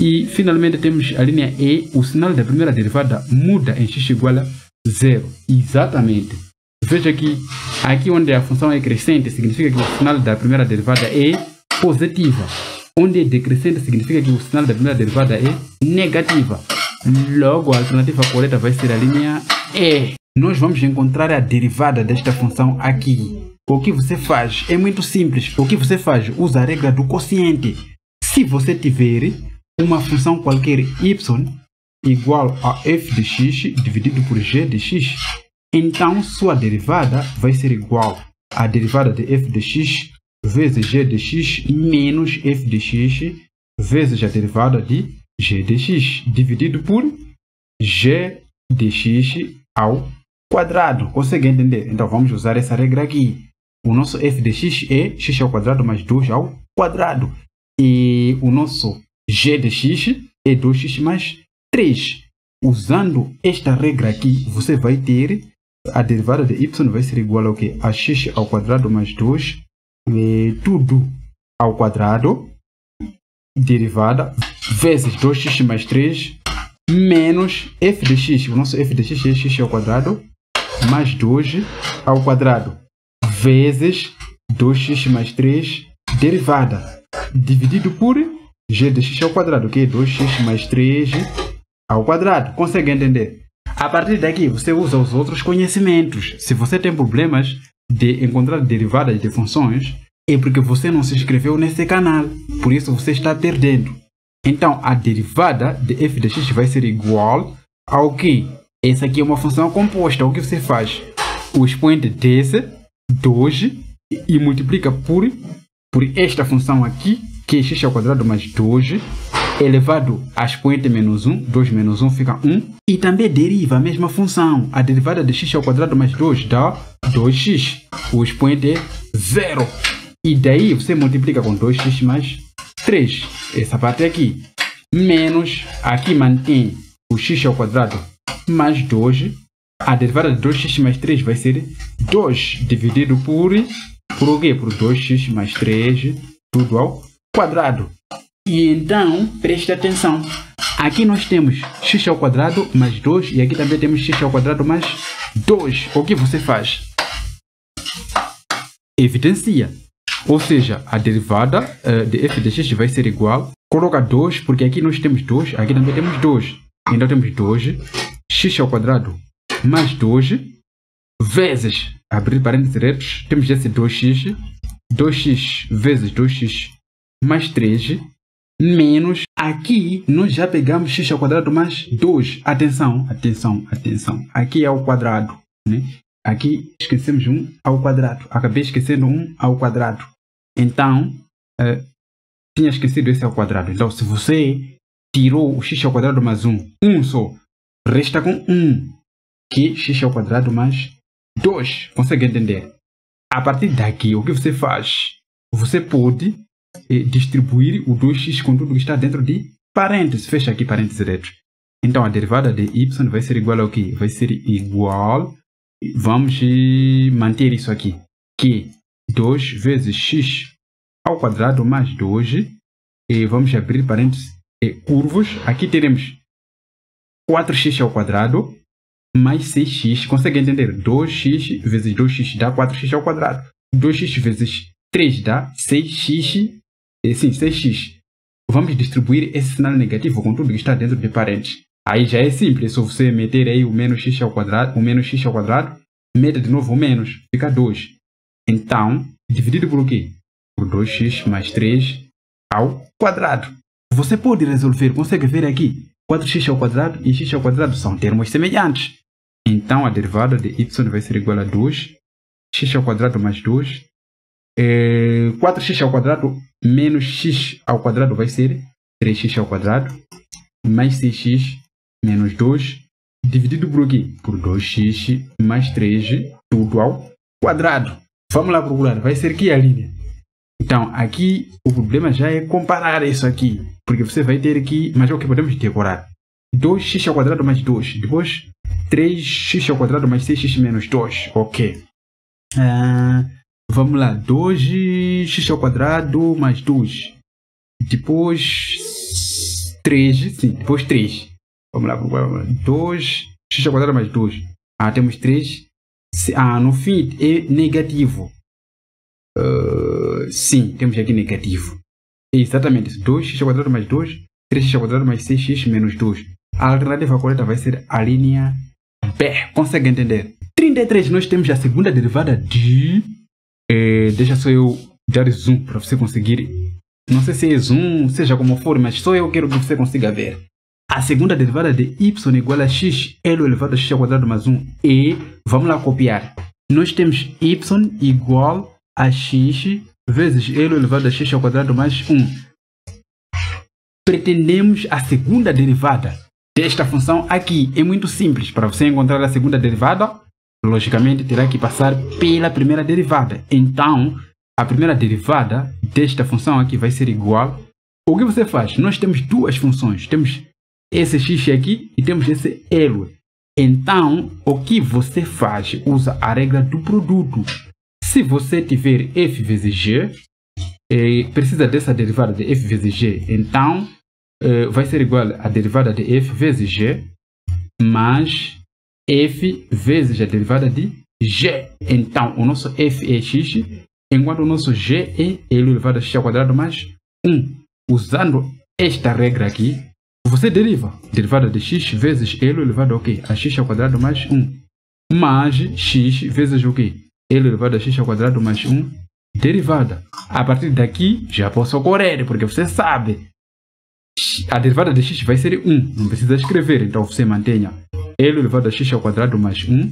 E finalmente temos a linha E, o sinal da primeira derivada muda em x igual a 0. Exatamente. Veja que aqui onde a função é crescente, significa que o sinal da primeira derivada é positiva. Onde é decrescente, significa que o sinal da primeira derivada é negativa. Logo, a alternativa correta vai ser a linha E. Nós vamos encontrar a derivada desta função aqui. O que você faz é muito simples. O que você faz? Usa a regra do quociente. Se você tiver uma função qualquer y igual a f de x dividido por g de x, então sua derivada vai ser igual à derivada de f de x vezes g de x menos f de x vezes a derivada de g de x dividido por g de x ao quadrado. Consegue entender? Então vamos usar essa regra aqui. O nosso f de x é x ao quadrado mais 2 ao quadrado. E o nosso g de x é 2x mais 3. Usando esta regra aqui, você vai ter a derivada de y vai ser igual ao que? A x ao quadrado mais 2, tudo ao quadrado, derivada, vezes 2x mais 3, menos f de x. O nosso f de x é x ao quadrado mais 2 ao quadrado, vezes 2x mais 3 derivada dividido por g de x ao quadrado, que é 2x mais 3 ao quadrado. Consegue entender? A partir daqui, você usa os outros conhecimentos. Se você tem problemas de encontrar derivadas de funções, é porque você não se inscreveu nesse canal. Por isso, você está perdendo. Então, a derivada de f de x vai ser igual ao que? Essa aqui é uma função composta. O que você faz? O expoente desse, 2, e multiplica por esta função aqui, que é x ao quadrado mais 2, elevado a expoente menos 1, 2 menos 1 fica 1, e também deriva a mesma função. A derivada de x ao quadrado mais 2 dá 2x. O expoente é 0. E daí você multiplica com 2x mais 3. Essa parte aqui. Menos, aqui mantém o x ao quadrado mais 2. A derivada de 2x mais 3 vai ser 2 dividido por o quê? Por 2x mais 3, tudo ao quadrado. E então, preste atenção. Aqui nós temos x ao quadrado mais 2 e aqui também temos x ao quadrado mais 2. O que você faz? Evidencia. Ou seja, a derivada de f de x vai ser igual. Coloca 2, porque aqui nós temos 2, aqui também temos 2. Então temos 2, x ao quadrado mais 2, vezes, abrir parênteses retos, temos esse 2x, 2x vezes 2x mais 3, menos, aqui nós já pegamos x ao quadrado mais 2. Atenção, atenção, atenção. Aqui é ao quadrado, né? Aqui esquecemos 1 ao quadrado. Acabei esquecendo 1 ao quadrado. Então, tinha esquecido esse ao quadrado. Então, se você tirou o x ao quadrado mais 1, 1 só, resta com 1, que é x ao quadrado mais 2. Consegue entender? A partir daqui, o que você faz? Você pode distribuir o 2x com tudo que está dentro de parênteses. Fecha aqui parênteses retos. Então, a derivada de y vai ser igual ao quê? Vai ser igual... Vamos manter isso aqui, que 2 vezes x ao quadrado mais 2, e vamos abrir parênteses curvos. Aqui teremos 4x ao quadrado mais 6x. Consegue entender? 2x vezes 2x dá 4x ao quadrado. 2x vezes 3 dá 6x. Sim, 6x. Vamos distribuir esse sinal negativo com tudo que está dentro de parênteses. Aí já é simples, só você meter aí o menos x ao quadrado, mete de novo o menos, fica 2. Então, dividido por o quê? Por 2x mais 3 ao quadrado. Você pode resolver, consegue ver aqui, 4x ao quadrado e x ao quadrado são termos semelhantes. Então, a derivada de y vai ser igual a 2, x ao quadrado mais 2, 4x ao quadrado menos x ao quadrado vai ser 3x ao quadrado, mais 6x menos 2, dividido por quê? Por 2x mais 3, tudo ao quadrado. Vamos lá procurar, vai ser que a linha. Então, aqui o problema já é comparar isso aqui, porque você vai ter que, mas é o que podemos decorar. 2x ao quadrado mais 2, depois 3x ao quadrado mais 6x menos 2, ok. Vamos lá, 2x ao quadrado mais 2, depois 3, sim, depois 3. Vamos lá, 2x ao quadrado mais 2. Temos 3. No fim é negativo. Sim, temos aqui negativo. É exatamente isso. 2x ao quadrado mais 2, 3x ao quadrado mais 6x menos 2. A alternativa correta vai ser a linha B. Consegue entender? 33, nós temos a segunda derivada de... deixa só eu dar zoom para você conseguir... Não sei se é zoom, seja como for, mas só eu quero que você consiga ver. A segunda derivada de y igual a x elevado a x ao quadrado mais 1. E vamos lá copiar. Nós temos y igual a x vezes elevado a x ao quadrado mais 1. Pretendemos a segunda derivada desta função aqui. É muito simples. Para você encontrar a segunda derivada, logicamente terá que passar pela primeira derivada. Então, a primeira derivada desta função aqui vai ser igual. O que você faz? Nós temos duas funções. Temos esse x aqui e temos esse L. Então, o que você faz? Usa a regra do produto. Se você tiver f vezes g, precisa dessa derivada de f vezes g. Então, vai ser igual a derivada de f vezes g mais f vezes a derivada de g. Então, o nosso f é x enquanto o nosso g é L elevado a x ao quadrado mais 1. Usando esta regra aqui, você deriva derivada de x vezes L elevado ao quê? A x ao quadrado mais 1. Mais x vezes o quê? L elevado a x ao quadrado mais 1 derivada. A partir daqui, já posso correr, porque você sabe. A derivada de x vai ser 1, não precisa escrever, então você mantenha L elevado a x ao quadrado mais 1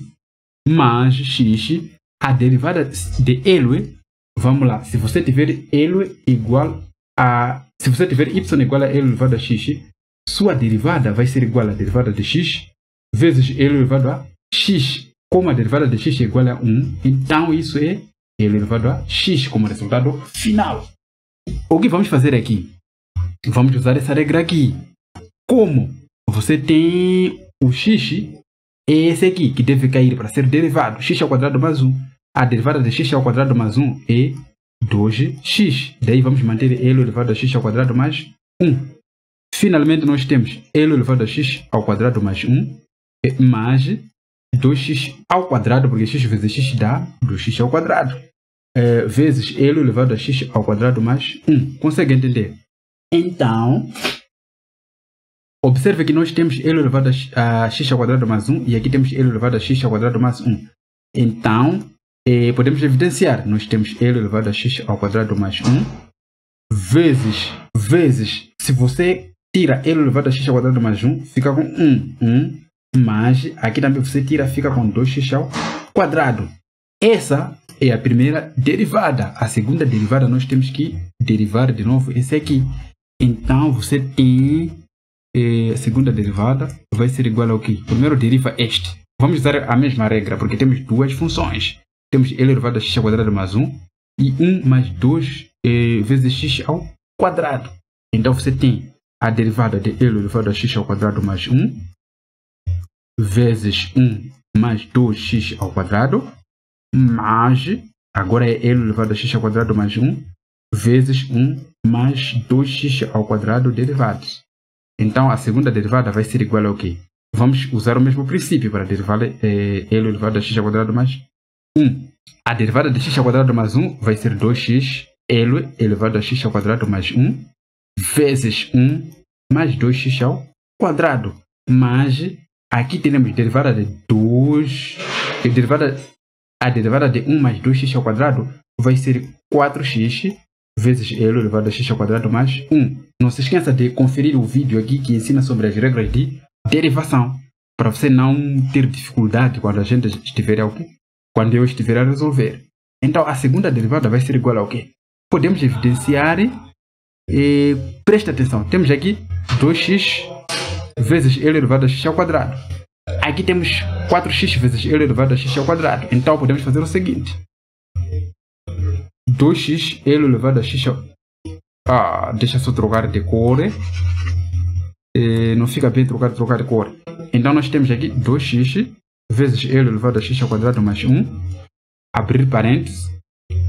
mais x, a derivada de L, vamos lá, se você tiver L igual a, se você tiver y igual a L elevado a x, sua derivada vai ser igual a derivada de x vezes L elevado a x. Como a derivada de x é igual a 1, então isso é L elevado a x como resultado final. O que vamos fazer aqui? Vamos usar essa regra aqui. Como você tem o x, é esse aqui que deve cair para ser derivado. X ao quadrado mais 1. A derivada de x ao quadrado mais 1 é 2x. Daí vamos manter L elevado a x ao quadrado mais 1. Finalmente nós temos L elevado a x ao quadrado mais 1 mais 2x ao quadrado, porque x vezes x dá 2x ao quadrado. Vezes L elevado a x ao quadrado mais 1. Consegue entender? Então, observe que nós temos L elevado a x ao quadrado mais 1 e aqui temos L elevado a x ao quadrado mais 1. Então, podemos evidenciar. Nós temos L elevado a x ao quadrado mais 1 vezes, se você tira L elevado a x ao quadrado mais 1, fica com 1. Mas aqui também você tira, fica com 2x ao quadrado. Essa é a primeira derivada. A segunda derivada nós temos que derivar de novo esse aqui. Então você tem a segunda derivada vai ser igual ao que? Primeiro deriva este. Vamos usar a mesma regra porque temos duas funções. Temos L elevado a x ao quadrado mais 1 e 1 mais 2 vezes x ao quadrado. Então você tem a derivada de L elevado a x ao quadrado mais 1 vezes 1 mais 2x ao quadrado, mais, agora é L elevado a x ao quadrado mais 1, vezes 1 mais 2x ao quadrado derivados. Então, a segunda derivada vai ser igual ao quê? Vamos usar o mesmo princípio para derivar L elevado a x ao quadrado mais 1. A derivada de x ao quadrado mais 1 vai ser 2x L elevado a x ao quadrado mais 1, vezes 1 mais 2x ao quadrado, mais... Aqui teremos derivada de 2, a derivada de 1 mais 2x ao quadrado vai ser 4x vezes L elevado a x ao quadrado mais 1. Não se esqueça de conferir o vídeo aqui que ensina sobre as regras de derivação, para você não ter dificuldade quando quando eu estiver a resolver. Então a segunda derivada vai ser igual ao quê? Podemos evidenciar, presta atenção, temos aqui 2x vezes L elevado a x ao quadrado. Aqui temos 4x vezes L elevado a x ao quadrado. Então podemos fazer o seguinte. 2x L elevado a x ao... deixa só trocar de cor. Não fica bem trocar de cor. Então nós temos aqui 2x vezes L elevado a x ao quadrado mais 1. Abrir parênteses.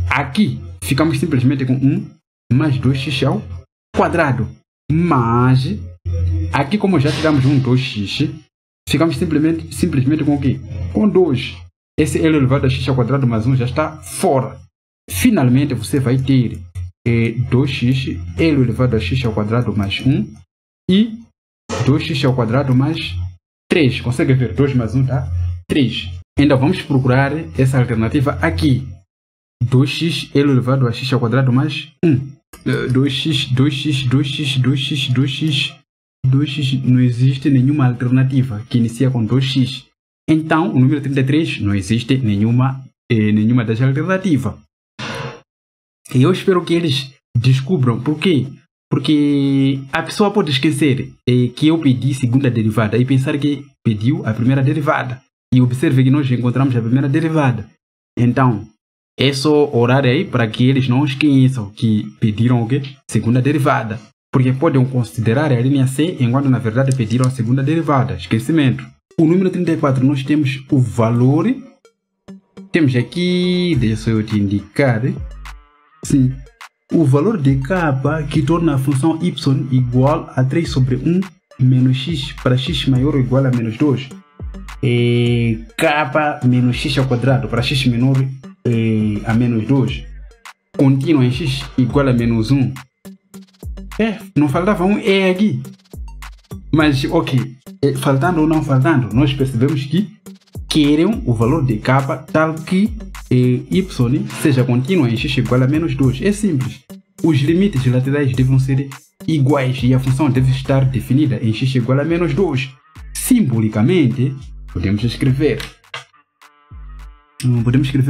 Aqui ficamos simplesmente com 1 mais 2x ao quadrado. Mas... aqui, como já tiramos um 2x, ficamos simplesmente com o quê? Com 2. Esse L elevado a x ao quadrado mais 1 já está fora. Finalmente, você vai ter 2x, L elevado a x ao quadrado mais 1 e 2x ao quadrado mais 3. Consegue ver? 2 mais 1 dá 3. Então, vamos procurar essa alternativa aqui. 2x, L elevado a x ao quadrado mais 1. 2x, não existe nenhuma alternativa que inicia com 2x. Então, o número 33 não existe nenhuma das alternativas. E eu espero que eles descubram por quê. Porque a pessoa pode esquecer que eu pedi segunda derivada e pensar que pediu a primeira derivada. E observe que nós encontramos a primeira derivada. Então, é só orar aí para que eles não esqueçam que pediram o quê? Segunda derivada. Porque podem considerar a linha C enquanto na verdade pediram a segunda derivada. Esquecimento. O número 34 nós temos o valor. Temos aqui, deixa eu te indicar. Sim. O valor de k que torna a função y igual a 3 sobre 1 menos x para x maior ou igual a menos 2. K menos x ao quadrado para x menor a menos 2. contínua em x igual a menos 1. Não faltava um E aqui. Mas, ok, faltando ou não faltando, nós percebemos que querem o valor de k tal que y seja contínua em x igual a menos 2. É simples. Os limites laterais devem ser iguais e a função deve estar definida em x igual a menos 2. Simbolicamente, podemos escrever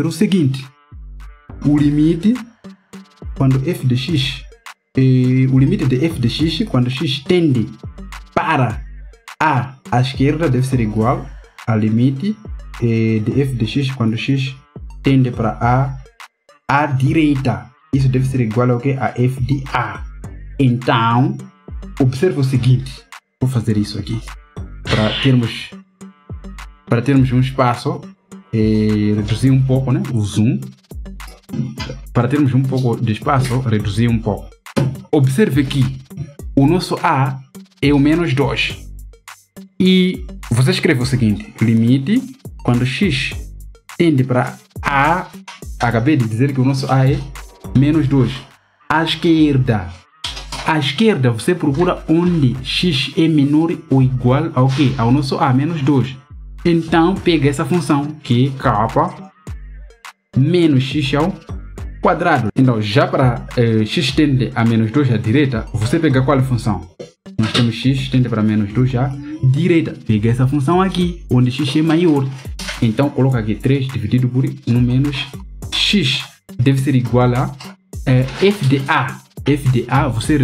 o seguinte. O limite quando f de x, o limite de f de x quando x tende para a à esquerda deve ser igual ao limite de f de x quando x tende para a à direita. Isso deve ser igual ao que? A f de a. Então, observa o seguinte. Vou fazer isso aqui para termos um espaço, reduzir um pouco, né, o zoom. Para termos um pouco de espaço, reduzir um pouco. Observe que o nosso a é o menos 2. E você escreve o seguinte: limite quando x tende para a. Acabei de dizer que o nosso a é menos 2. À esquerda. À esquerda você procura onde x é menor ou igual ao que? Ao nosso a menos 2. Então pega essa função que é k menos x ao quadrado. Então já para x tende a menos 2 à direita, você pega qual função? Nós temos x tende para menos 2 à direita. Pega essa função aqui, onde x é maior. Então coloca aqui 3 dividido por 1 menos x. Deve ser igual a f de a. F de a, você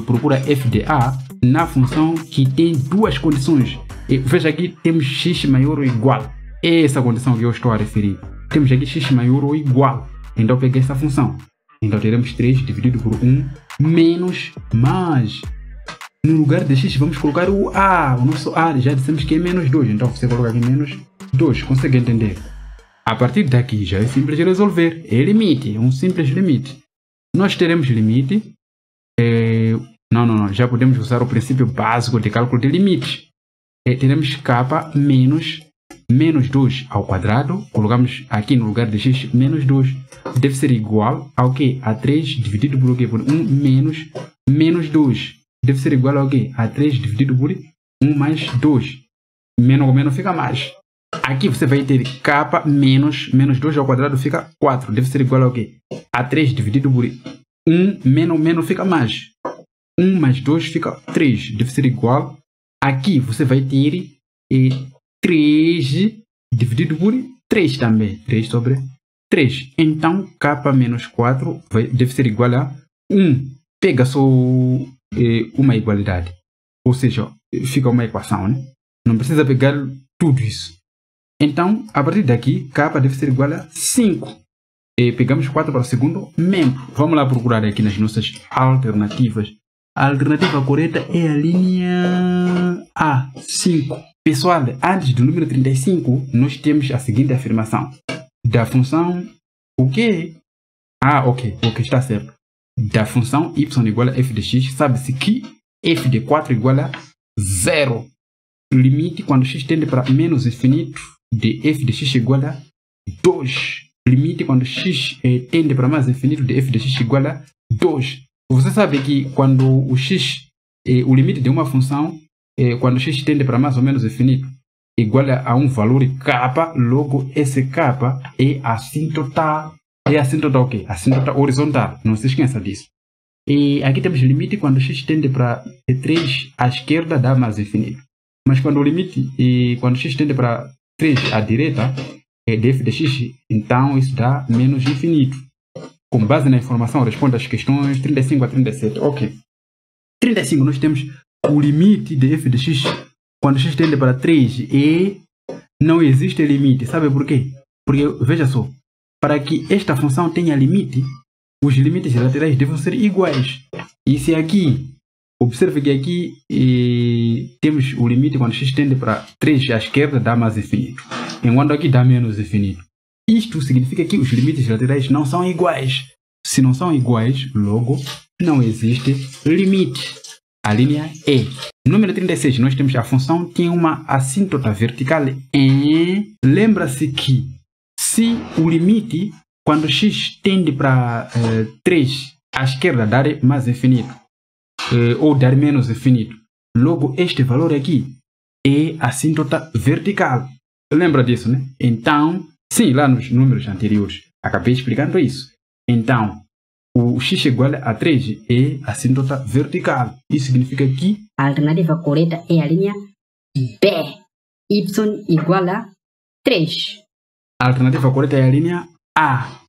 procura f de a na função que tem duas condições. Veja aqui, temos x maior ou igual. É essa condição que eu estou a referir. Temos aqui x maior ou igual. Então peguei essa função. Então teremos 3 dividido por 1 menos mais. No lugar de x vamos colocar o a. O nosso a já dissemos que é menos 2. Então você coloca aqui menos 2. Consegue entender? A partir daqui já é simples de resolver. É limite. É um simples limite. Nós teremos limite. Não. Já podemos usar o princípio básico de cálculo de limite. Teremos k menos 2 ao quadrado. Colocamos aqui no lugar de x menos 2. Deve ser igual ao que? A 3 dividido por o quê? Por 1 menos 2. Deve ser igual ao que? A 3 dividido por 1 mais 2. Menos com menos fica mais. Aqui você vai ter k menos 2 ao quadrado fica 4. Deve ser igual ao que? A 3 dividido por 1 menos fica mais. 1 mais 2 fica 3. Deve ser igual. Aqui você vai ter 3 dividido por 3 também. 3 sobre 3. Então, k menos 4 deve ser igual a 1. Pega só uma igualdade. Ou seja, fica uma equação, né? Não precisa pegar tudo isso. Então, a partir daqui, k deve ser igual a 5. Pegamos 4 para o segundo membro. Vamos lá procurar aqui nas nossas alternativas. A alternativa correta é a linha A, 5. Pessoal, antes do número 35, nós temos a seguinte afirmação. Da função, o quê? Ok, está certo. Da função y igual a f de x, sabe-se que f de 4 igual a 0. Limite quando x tende para menos infinito de f de x igual a 2. Limite quando x tende para mais infinito de f de x igual a 2. Você sabe que quando o x, o limite de uma função, quando x tende para mais ou menos infinito, igual a um valor k, logo esse k é assíntota. É assíntota o quê? Assíntota horizontal. Não se esqueça disso. E aqui temos limite quando x tende para 3 à esquerda dá mais infinito. Mas quando o limite, quando x tende para 3 à direita, de f de x, então isso dá menos infinito. Com base na informação, responda as questões 35 a 37. Ok. 35, nós temos o limite de f de x quando x tende para 3 e não existe limite. Sabe por quê? Porque, veja só, para que esta função tenha limite, os limites laterais devem ser iguais. E se aqui, observe que aqui temos o limite quando x tende para 3 à esquerda dá mais infinito, enquanto aqui dá menos infinito. Isto significa que os limites laterais não são iguais. Se não são iguais, logo não existe limite. A linha E. Número 36, nós temos a função que tem uma assíntota vertical em... Lembra-se que se o limite quando x tende para 3 à esquerda dar mais infinito ou dar menos infinito, logo este valor aqui é assíntota vertical. Lembra disso, né? Então, sim, lá nos números anteriores, acabei explicando isso. Então, o x igual a 3 é assíntota vertical. Isso significa que a alternativa correta é a linha B. Y igual a 3. A alternativa correta é a linha A.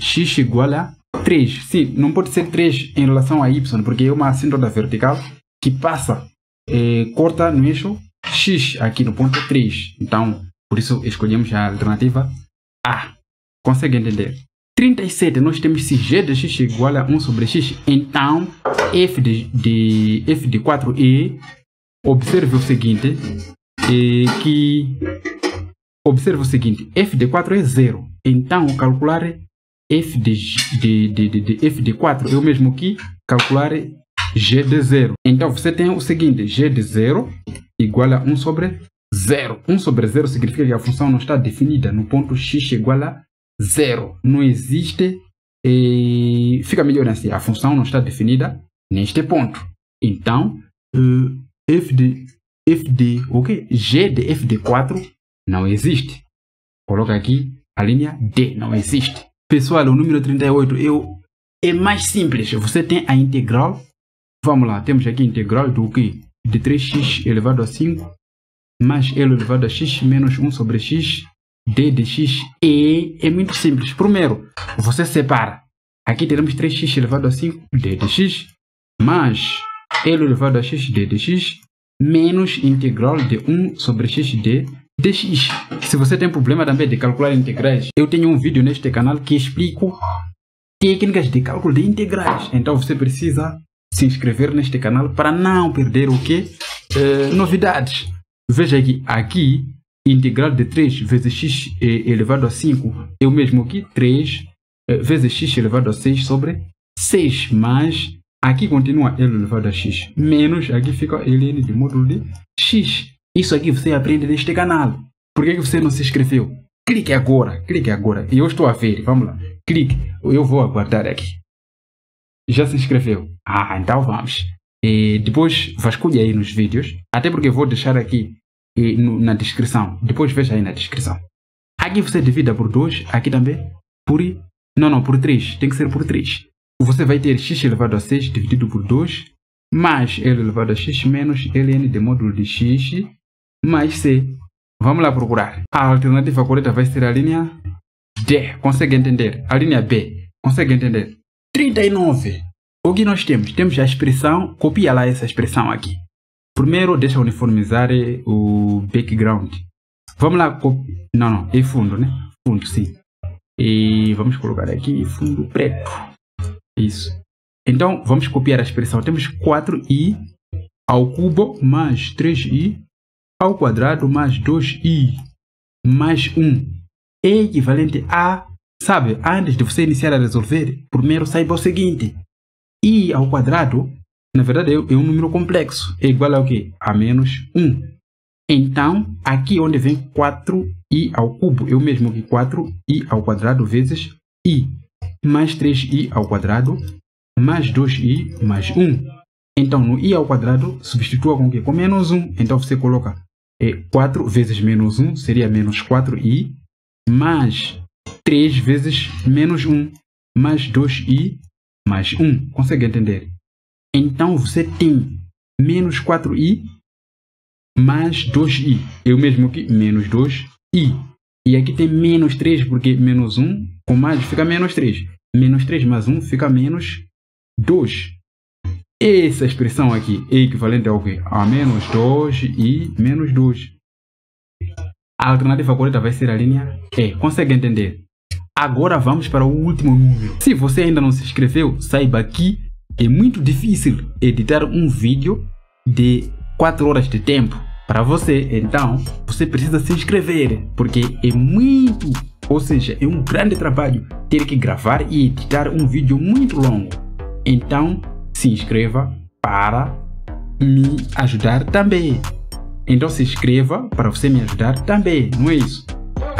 X igual a 3. Sim, não pode ser 3 em relação a Y, porque é uma assíntota vertical que passa, corta no eixo X aqui no ponto 3. Então, por isso escolhemos a alternativa A. Consegue entender? 37, nós temos se g de x igual a 1 sobre x, então f de 4 é, observe o seguinte, f de 4 é 0, então calcular f de 4 é o mesmo que calcular g de 0. Então você tem o seguinte, g de 0 igual a 1 sobre 0. 1 sobre 0 significa que a função não está definida no ponto x igual a 0. Não existe, fica melhor assim, a função não está definida neste ponto. Então, g de f de 4 não existe. Coloca aqui a linha D, não existe. Pessoal, o número 38 é mais simples. Você tem a integral. Vamos lá, temos aqui a integral do que? De 3x elevado a 5 mais L elevado a x menos 1 sobre x d de x é muito simples. Primeiro, você separa. Aqui teremos 3x elevado a 5 d de x mais L elevado a x d de x menos integral de 1 sobre x d de x. Se você tem problema também de calcular integrais, eu tenho um vídeo neste canal que explico técnicas de cálculo de integrais. Então você precisa se inscrever neste canal para não perder o que? Novidades. Veja aqui integral de 3 vezes x elevado a 5 é o mesmo que 3 vezes x elevado a 6 sobre 6, mas aqui continua L elevado a x, menos aqui fica ln de módulo de x. Isso aqui você aprende neste canal. Por que você não se inscreveu? Clique agora. Eu estou a ver, vamos lá. Clique, eu vou aguardar aqui. Já se inscreveu? Ah, então vamos. Depois vasculhe aí nos vídeos, até porque eu vou deixar aqui na descrição. Depois veja aí na descrição. Aqui você divida por 2, aqui também por... Não, por 3. Tem que ser por 3. Você vai ter x elevado a 6 dividido por 2 mais L elevado a x menos ln de módulo de x mais c. Vamos lá procurar. A alternativa correta vai ser a linha D. Consegue entender? A linha B. Consegue entender? 39. O que nós temos? Temos a expressão, copia lá essa expressão aqui. Primeiro, deixa uniformizar o background. Vamos lá, não, é fundo, né? Fundo, sim. E vamos colocar aqui fundo preto. Isso. Então, vamos copiar a expressão. Temos 4i ao cubo mais 3i ao quadrado mais 2i mais 1 é equivalente a... Sabe, antes de você iniciar a resolver, primeiro saiba o seguinte. I ao quadrado, na verdade, é um número complexo. É igual ao quê? A menos 1. Então, aqui onde vem 4i ao cubo, é o mesmo que 4i ao quadrado vezes i. Mais 3i ao quadrado, mais 2i, mais 1. Então, no i ao quadrado, substitua com o quê? Com menos 1. Então, você coloca 4 vezes menos 1, seria menos 4i, mais 3 vezes menos 1, mais 2i, mais 1. Consegue entender? Então, você tem menos 4i mais 2i. É o mesmo que menos 2i. E aqui tem menos 3, porque menos 1 com mais fica menos 3. Menos 3 mais 1 fica menos 2. Essa expressão aqui é equivalente ao quê? A menos 2i menos 2. A alternativa correta vai ser a linha E. Consegue entender? Agora vamos para o último número. Se você ainda não se inscreveu, saiba que é muito difícil editar um vídeo de 4 horas de tempo para você. Então, você precisa se inscrever, porque é muito, ou seja, é um grande trabalho ter que gravar e editar um vídeo muito longo. Então, se inscreva para me ajudar também. Então, se inscreva para você me ajudar também, não é isso?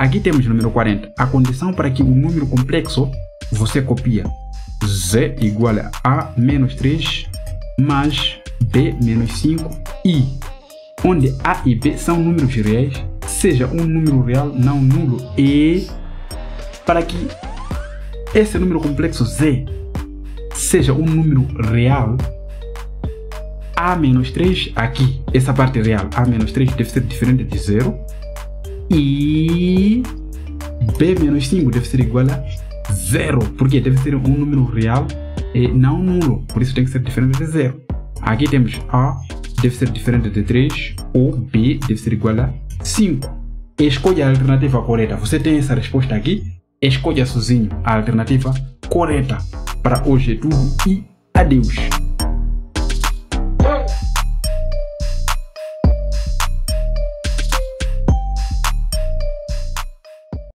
aqui temos o número 40. A condição para que o número complexo você copia z igual a menos 3 mais b menos 5 e onde a e b são números reais, seja um número real não nulo, e para que esse número complexo z seja um número real, a menos 3 aqui, essa parte real, a menos 3 deve ser diferente de 0 e b menos 5 deve ser igual a 0, porque deve ser um número real e não nulo, por isso tem que ser diferente de 0. Aqui temos a deve ser diferente de 3 ou b deve ser igual a 5. Escolha a alternativa correta. Você tem essa resposta aqui, escolha sozinho a alternativa correta. Para hoje é tudo e adeus.